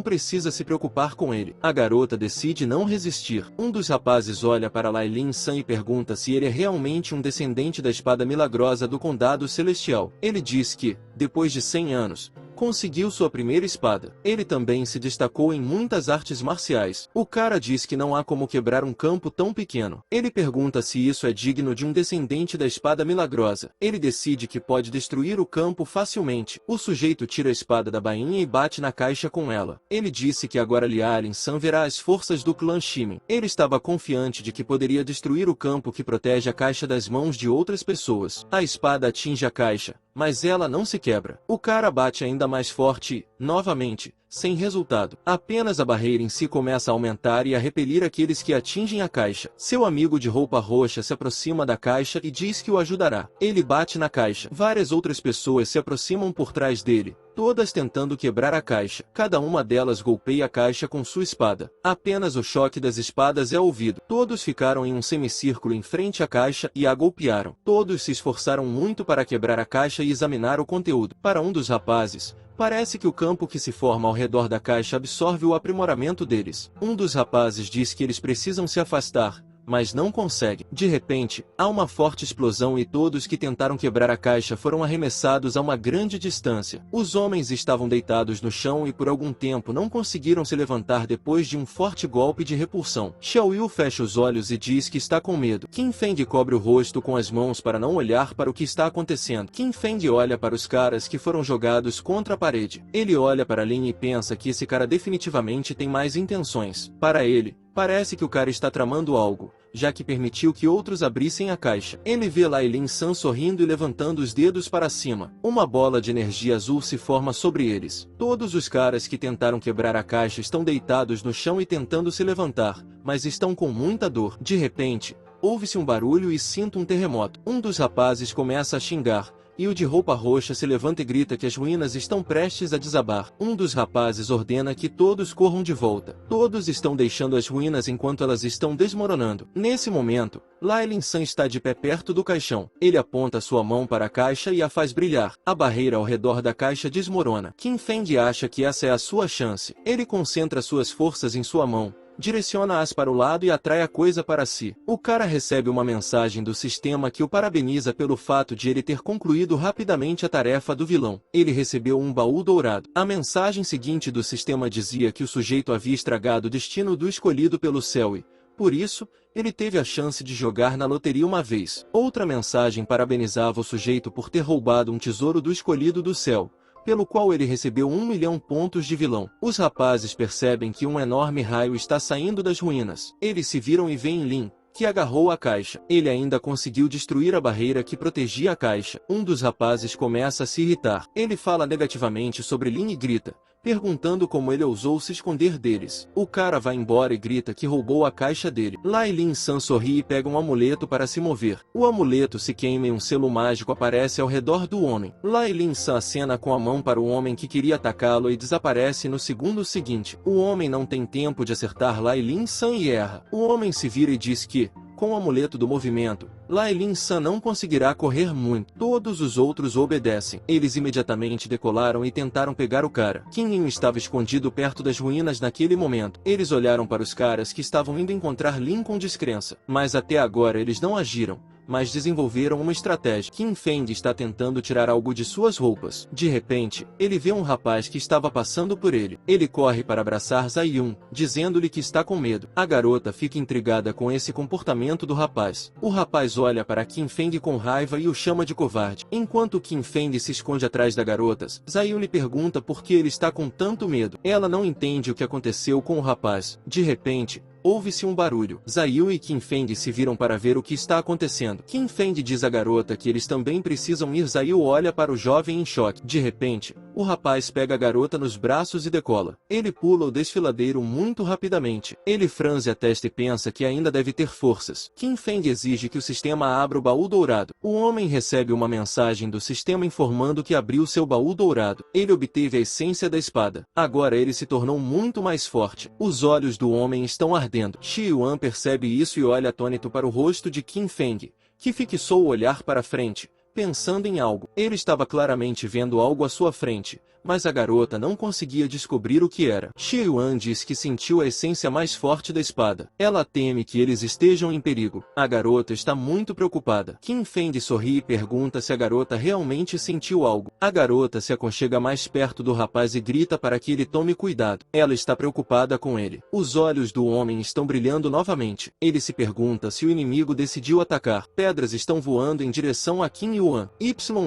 precisa se preocupar com ele. A garota decide não resistir. Um dos rapazes olha para Lai Lin San e pergunta se ele é realmente um descendente da espada milagrosa do Condado Celestial. Ele diz que, depois de 100 anos, conseguiu sua primeira espada. Ele também se destacou em muitas artes marciais. O cara diz que não há como quebrar um campo tão pequeno. Ele pergunta se isso é digno de um descendente da espada milagrosa. Ele decide que pode destruir o campo facilmente. O sujeito tira a espada da bainha e bate na caixa com ela. Ele disse que agora Lialin-san verá as forças do clã Shimin. Ele estava confiante de que poderia destruir o campo que protege a caixa das mãos de outras pessoas. A espada atinge a caixa, mas ela não se quebra. O cara bate ainda mais forte e, novamente, sem resultado. Apenas a barreira em si começa a aumentar e a repelir aqueles que atingem a caixa. Seu amigo de roupa roxa se aproxima da caixa e diz que o ajudará. Ele bate na caixa. Várias outras pessoas se aproximam por trás dele, todas tentando quebrar a caixa. Cada uma delas golpeia a caixa com sua espada. Apenas o choque das espadas é ouvido. Todos ficaram em um semicírculo em frente à caixa e a golpearam. Todos se esforçaram muito para quebrar a caixa e examinar o conteúdo. Para um dos rapazes, parece que o campo que se forma ao redor da caixa absorve o aprimoramento deles. Um dos rapazes diz que eles precisam se afastar, mas não consegue. De repente, há uma forte explosão e todos que tentaram quebrar a caixa foram arremessados a uma grande distância. Os homens estavam deitados no chão e por algum tempo não conseguiram se levantar depois de um forte golpe de repulsão. Xiao Yu fecha os olhos e diz que está com medo. Qin Feng cobre o rosto com as mãos para não olhar para o que está acontecendo. Qin Feng olha para os caras que foram jogados contra a parede. Ele olha para Lin e pensa que esse cara definitivamente tem mais intenções. Para ele, parece que o cara está tramando algo, já que permitiu que outros abrissem a caixa. Ele vê Lai Lin-san sorrindo e levantando os dedos para cima. Uma bola de energia azul se forma sobre eles. Todos os caras que tentaram quebrar a caixa estão deitados no chão e tentando se levantar, mas estão com muita dor. De repente, ouve-se um barulho e sinto um terremoto. Um dos rapazes começa a xingar, e o de roupa roxa se levanta e grita que as ruínas estão prestes a desabar. Um dos rapazes ordena que todos corram de volta. Todos estão deixando as ruínas enquanto elas estão desmoronando. Nesse momento, Lai Lin-san está de pé perto do caixão. Ele aponta sua mão para a caixa e a faz brilhar. A barreira ao redor da caixa desmorona. Qin Feng acha que essa é a sua chance. Ele concentra suas forças em sua mão, direciona-as para o lado e atrai a coisa para si. O cara recebe uma mensagem do sistema que o parabeniza pelo fato de ele ter concluído rapidamente a tarefa do vilão. Ele recebeu um baú dourado. A mensagem seguinte do sistema dizia que o sujeito havia estragado o destino do escolhido pelo céu e, por isso, ele teve a chance de jogar na loteria uma vez. Outra mensagem parabenizava o sujeito por ter roubado um tesouro do escolhido do céu, pelo qual ele recebeu 1 milhão pontos de vilão. Os rapazes percebem que um enorme raio está saindo das ruínas. Eles se viram e veem Lin, que agarrou a caixa. Ele ainda conseguiu destruir a barreira que protegia a caixa. Um dos rapazes começa a se irritar. Ele fala negativamente sobre Lin e grita, perguntando como ele ousou se esconder deles. O cara vai embora e grita que roubou a caixa dele. Lai Lin-san sorri e pega um amuleto para se mover. O amuleto se queima e um selo mágico aparece ao redor do homem. Lai Lin-san acena com a mão para o homem que queria atacá-lo e desaparece no segundo seguinte. O homem não tem tempo de acertar Lai Lin-san e erra. O homem se vira e diz que, com o amuleto do movimento, Lai Lin-san não conseguirá correr muito. Todos os outros obedecem. Eles imediatamente decolaram e tentaram pegar o cara. Qin Yin estava escondido perto das ruínas naquele momento. Eles olharam para os caras que estavam indo encontrar Lin com descrença. Mas até agora eles não agiram, mas desenvolveram uma estratégia. Qin Feng está tentando tirar algo de suas roupas. De repente, ele vê um rapaz que estava passando por ele. Ele corre para abraçar Zai Yun, dizendo-lhe que está com medo. A garota fica intrigada com esse comportamento do rapaz. O rapaz olha para Qin Feng com raiva e o chama de covarde. Enquanto Qin Feng se esconde atrás da garota, Zai Yun lhe pergunta por que ele está com tanto medo. Ela não entende o que aconteceu com o rapaz. De repente, ouve-se um barulho. Zai Yun e Qin Feng se viram para ver o que está acontecendo. Qin Feng diz à garota que eles também precisam ir. Zai Yun olha para o jovem em choque. De repente, o rapaz pega a garota nos braços e decola. Ele pula o desfiladeiro muito rapidamente. Ele franze a testa e pensa que ainda deve ter forças. Qin Feng exige que o sistema abra o baú dourado. O homem recebe uma mensagem do sistema informando que abriu seu baú dourado. Ele obteve a essência da espada. Agora ele se tornou muito mais forte. Os olhos do homem estão ardendo. Shi Yuan percebe isso e olha atônito para o rosto de Qin Feng, que fixou o olhar para frente, pensando em algo. Ele estava claramente vendo algo à sua frente, mas a garota não conseguia descobrir o que era. Xie Yuan diz que sentiu a essência mais forte da espada. Ela teme que eles estejam em perigo. A garota está muito preocupada. Qin Feng sorri e pergunta se a garota realmente sentiu algo. A garota se aconchega mais perto do rapaz e grita para que ele tome cuidado. Ela está preocupada com ele. Os olhos do homem estão brilhando novamente. Ele se pergunta se o inimigo decidiu atacar. Pedras estão voando em direção a Qin Yuan.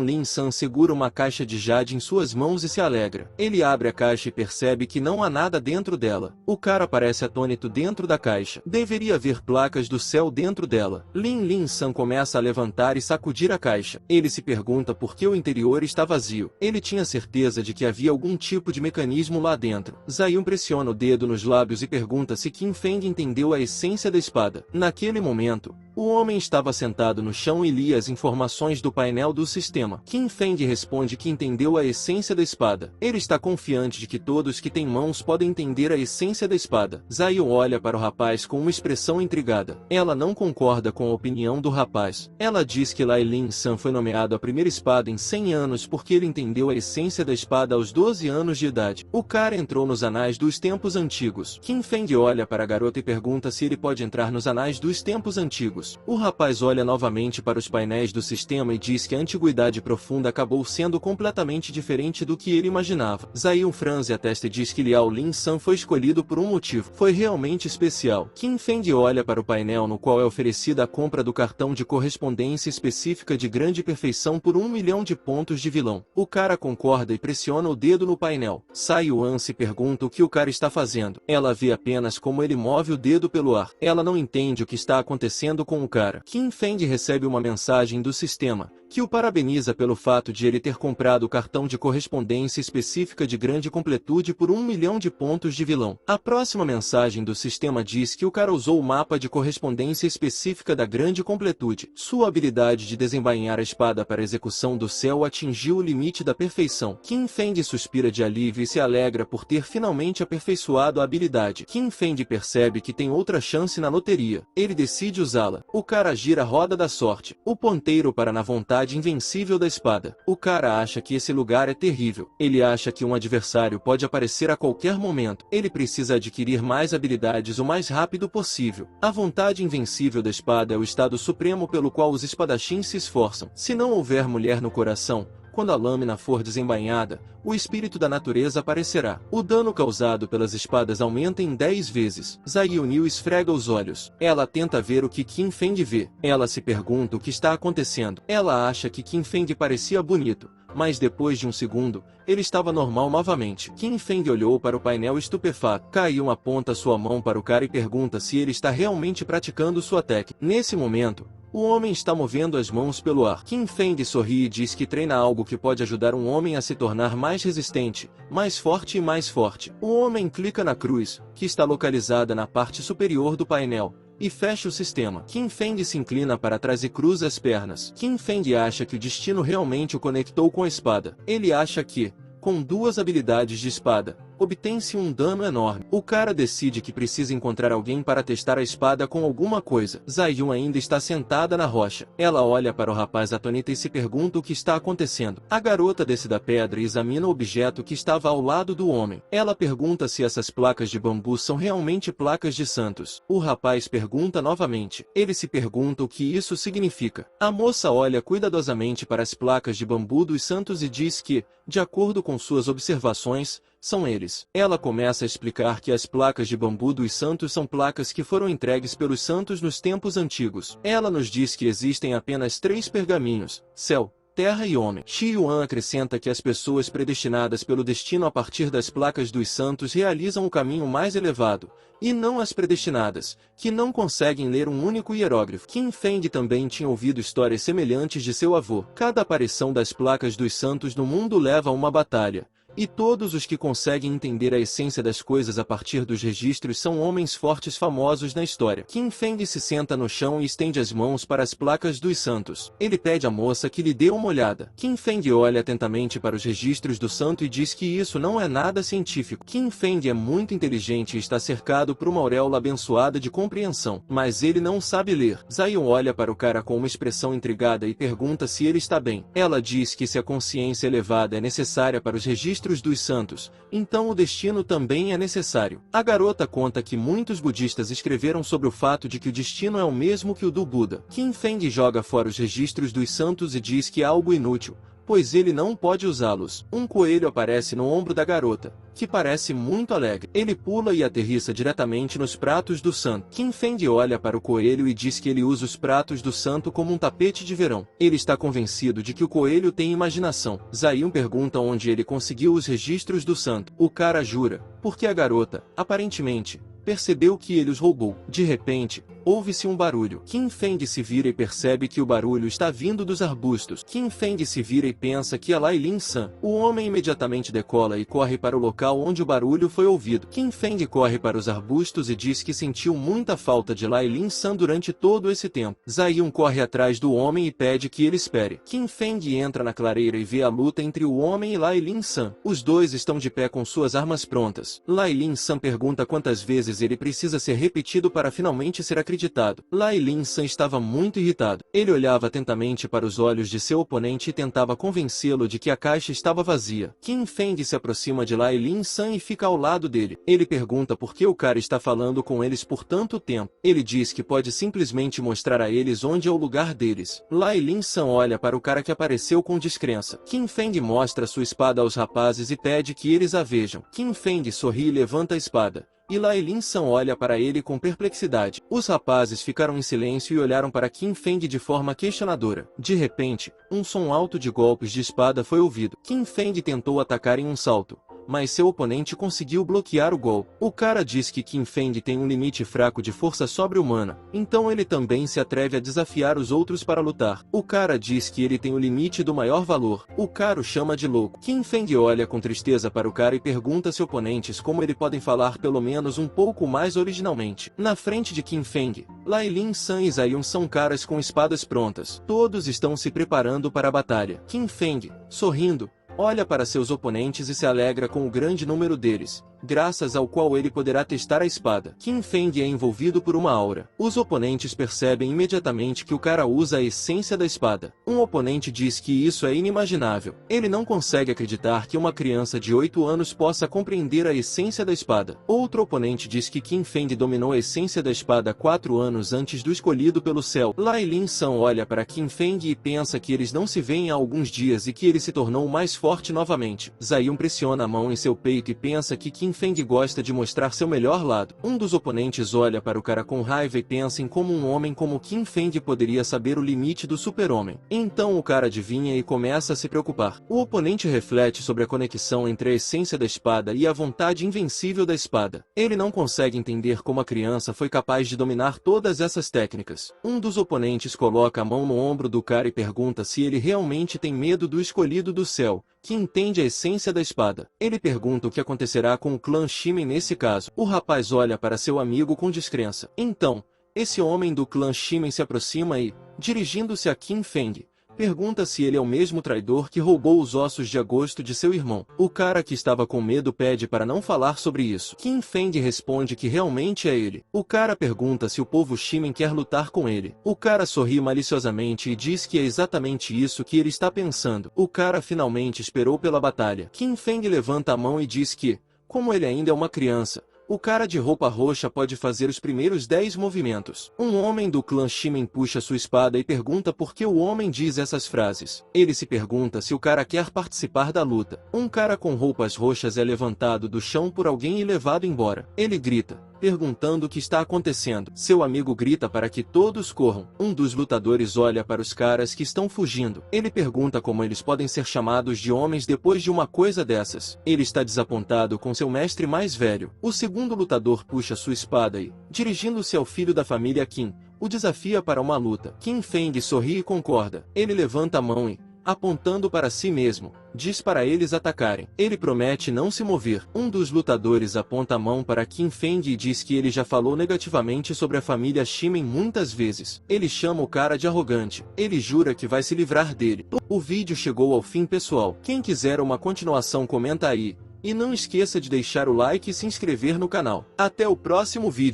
Lin San segura uma caixa de jade em suas mãos e se alegra. Ele abre a caixa e percebe que não há nada dentro dela. O cara parece atônito dentro da caixa. Deveria haver placas do céu dentro dela. Lin San começa a levantar e sacudir a caixa. Ele se pergunta por que o interior está vazio. Ele tinha certeza de que havia algum tipo de mecanismo lá dentro. Zai Yun pressiona o dedo nos lábios e pergunta se Qin Feng entendeu a essência da espada. Naquele momento, o homem estava sentado no chão e lia as informações do painel do sistema. Qin Feng responde que entendeu a essência da espada. Ele está confiante de que todos que têm mãos podem entender a essência da espada. Zai Yun olha para o rapaz com uma expressão intrigada. Ela não concorda com a opinião do rapaz. Ela diz que Lai Lin San foi nomeado a primeira espada em 100 anos porque ele entendeu a essência da espada aos 12 anos de idade. O cara entrou nos anais dos tempos antigos. Qin Feng olha para a garota e pergunta se ele pode entrar nos anais dos tempos antigos. O rapaz olha novamente para os painéis do sistema e diz que a antiguidade profunda acabou sendo completamente diferente do que ele imaginava. Zai Yun franze a testa e diz que Liao Lin San foi escolhido por um motivo. Foi realmente especial. Qin Feng olha para o painel no qual é oferecida a compra do cartão de correspondência específica de grande perfeição por 1 milhão de pontos de vilão. O cara concorda e pressiona o dedo no painel. Zai Yuan se pergunta o que o cara está fazendo. Ela vê apenas como ele move o dedo pelo ar. Ela não entende o que está acontecendo com o cara. Qin Feng recebe uma mensagem do sistema, que o parabeniza pelo fato de ele ter comprado o cartão de correspondência específica de grande completude por 1 milhão de pontos de vilão. A próxima mensagem do sistema diz que o cara usou o mapa de correspondência específica da grande completude. Sua habilidade de desembainhar a espada para a execução do céu atingiu o limite da perfeição. Qin Feng suspira de alívio e se alegra por ter finalmente aperfeiçoado a habilidade. Qin Feng percebe que tem outra chance na loteria. Ele decide usá-la. O cara gira a roda da sorte. O ponteiro para na vontade invencível da espada. O cara acha que esse lugar é terrível. Ele acha que um adversário pode aparecer a qualquer momento. Ele precisa adquirir mais habilidades o mais rápido possível. A vontade invencível da espada é o estado supremo pelo qual os espadachins se esforçam. Se não houver mulher no coração, quando a lâmina for desembainhada, o espírito da natureza aparecerá. O dano causado pelas espadas aumenta em 10 vezes. Zai Yun esfrega os olhos. Ela tenta ver o que Qin Feng vê. Ela se pergunta o que está acontecendo. Ela acha que Qin Feng parecia bonito, mas depois de um segundo, ele estava normal novamente. Qin Feng olhou para o painel estupefato. Kai Yun aponta sua mão para o cara e pergunta se ele está realmente praticando sua técnica. Nesse momento, o homem está movendo as mãos pelo ar. Qin Feng sorri e diz que treina algo que pode ajudar um homem a se tornar mais resistente, mais forte e mais forte. O homem clica na cruz, que está localizada na parte superior do painel, e fecha o sistema. Qin Feng se inclina para trás e cruza as pernas. Qin Feng acha que o destino realmente o conectou com a espada. Ele acha que, com 2 habilidades de espada, obtém-se um dano enorme. O cara decide que precisa encontrar alguém para testar a espada com alguma coisa. Zai Yun ainda está sentada na rocha. Ela olha para o rapaz atônita e se pergunta o que está acontecendo. A garota desce da pedra e examina o objeto que estava ao lado do homem. Ela pergunta se essas placas de bambu são realmente placas de santos. O rapaz pergunta novamente. Ele se pergunta o que isso significa. A moça olha cuidadosamente para as placas de bambu dos santos e diz que, de acordo com suas observações, são eles. Ela começa a explicar que as placas de bambu dos santos são placas que foram entregues pelos santos nos tempos antigos. Ela nos diz que existem apenas 3 pergaminhos: céu, terra e homem. Xie Yuan acrescenta que as pessoas predestinadas pelo destino a partir das placas dos santos realizam o caminho mais elevado, e não as predestinadas, que não conseguem ler um único hierógrafo. Qin Feng também tinha ouvido histórias semelhantes de seu avô. Cada aparição das placas dos santos no mundo leva a uma batalha. E todos os que conseguem entender a essência das coisas a partir dos registros são homens fortes famosos na história. Qin Feng se senta no chão e estende as mãos para as placas dos santos. Ele pede à moça que lhe dê uma olhada. Qin Feng olha atentamente para os registros do santo e diz que isso não é nada científico. Qin Feng é muito inteligente e está cercado por uma auréola abençoada de compreensão, mas ele não sabe ler. Zai Yun olha para o cara com uma expressão intrigada e pergunta se ele está bem. Ela diz que se a consciência elevada é necessária para os registros registros dos santos, então o destino também é necessário. A garota conta que muitos budistas escreveram sobre o fato de que o destino é o mesmo que o do Buda. Qin Feng joga fora os registros dos santos e diz que é algo inútil, pois ele não pode usá-los. Um coelho aparece no ombro da garota, que parece muito alegre. Ele pula e aterrissa diretamente nos pratos do santo. Qin Feng olha para o coelho e diz que ele usa os pratos do santo como um tapete de verão. Ele está convencido de que o coelho tem imaginação. Zayun pergunta onde ele conseguiu os registros do santo. O cara jura, porque a garota, aparentemente, percebeu que ele os roubou. De repente, ouve-se um barulho. Qin Feng se vira e percebe que o barulho está vindo dos arbustos. Qin Feng se vira e pensa que é Lai Lin San. O homem imediatamente decola e corre para o local onde o barulho foi ouvido. Qin Feng corre para os arbustos e diz que sentiu muita falta de Lai Lin San durante todo esse tempo. Zayun corre atrás do homem e pede que ele espere. Qin Feng entra na clareira e vê a luta entre o homem e Lai Lin San. Os dois estão de pé com suas armas prontas. Lai Lin San pergunta quantas vezes ele precisa ser repetido para finalmente ser acreditado. Lai Lin San estava muito irritado. Ele olhava atentamente para os olhos de seu oponente e tentava convencê-lo de que a caixa estava vazia. Qin Feng se aproxima de Lai Lin San e fica ao lado dele. Ele pergunta por que o cara está falando com eles por tanto tempo. Ele diz que pode simplesmente mostrar a eles onde é o lugar deles. Lai Lin San olha para o cara que apareceu com descrença. Qin Feng mostra sua espada aos rapazes e pede que eles a vejam. Qin Feng sorri e levanta a espada. E Lai Lin San olha para ele com perplexidade. Os rapazes ficaram em silêncio e olharam para Qin Feng de forma questionadora. De repente, um som alto de golpes de espada foi ouvido. Qin Feng tentou atacar em um salto, mas seu oponente conseguiu bloquear o golpe. O cara diz que Qin Feng tem um limite fraco de força sobre-humana, então ele também se atreve a desafiar os outros para lutar. O cara diz que ele tem o limite do maior valor. O cara o chama de louco. Qin Feng olha com tristeza para o cara e pergunta a seus oponentes como eles podem falar pelo menos um pouco mais originalmente. Na frente de Qin Feng, Lai Lin San e Zayun são caras com espadas prontas. Todos estão se preparando para a batalha. Qin Feng, sorrindo, olha para seus oponentes e se alegra com o grande número deles, graças ao qual ele poderá testar a espada. Qin Feng é envolvido por uma aura. Os oponentes percebem imediatamente que o cara usa a essência da espada. Um oponente diz que isso é inimaginável. Ele não consegue acreditar que uma criança de 8 anos possa compreender a essência da espada. Outro oponente diz que Qin Feng dominou a essência da espada 4 anos antes do escolhido pelo céu. Lai Lin San olha para Qin Feng e pensa que eles não se veem há alguns dias e que ele se tornou mais forte novamente. Zayun pressiona a mão em seu peito e pensa que Qin Feng gosta de mostrar seu melhor lado. Um dos oponentes olha para o cara com raiva e pensa em como um homem como Qin Feng poderia saber o limite do super-homem. Então o cara adivinha e começa a se preocupar. O oponente reflete sobre a conexão entre a essência da espada e a vontade invencível da espada. Ele não consegue entender como a criança foi capaz de dominar todas essas técnicas. Um dos oponentes coloca a mão no ombro do cara e pergunta se ele realmente tem medo do escolhido do céu, que entende a essência da espada. Ele pergunta o que acontecerá com o clã Shimen nesse caso. O rapaz olha para seu amigo com descrença. Então, esse homem do clã Shimen se aproxima e, dirigindo-se a Qin Feng, pergunta se ele é o mesmo traidor que roubou os ossos de agosto de seu irmão. O cara que estava com medo pede para não falar sobre isso. Qin Feng responde que realmente é ele. O cara pergunta se o povo Shimen quer lutar com ele. O cara sorri maliciosamente e diz que é exatamente isso que ele está pensando. O cara finalmente esperou pela batalha. Qin Feng levanta a mão e diz que, como ele ainda é uma criança, o cara de roupa roxa pode fazer os primeiros 10 movimentos. Um homem do clã Shimen puxa sua espada e pergunta por que o homem diz essas frases. Ele se pergunta se o cara quer participar da luta. Um cara com roupas roxas é levantado do chão por alguém e levado embora. Ele grita, perguntando o que está acontecendo. Seu amigo grita para que todos corram. Um dos lutadores olha para os caras que estão fugindo. Ele pergunta como eles podem ser chamados de homens depois de uma coisa dessas. Ele está desapontado com seu mestre mais velho. O segundo lutador puxa sua espada e, dirigindo-se ao filho da família Qin, o desafia para uma luta. Qin Feng sorri e concorda. Ele levanta a mão e, apontando para si mesmo, diz para eles atacarem. Ele promete não se mover. Um dos lutadores aponta a mão para Qin Feng e diz que ele já falou negativamente sobre a família Shimen muitas vezes. Ele chama o cara de arrogante. Ele jura que vai se livrar dele. O vídeo chegou ao fim, pessoal. Quem quiser uma continuação comenta aí. E não esqueça de deixar o like e se inscrever no canal. Até o próximo vídeo.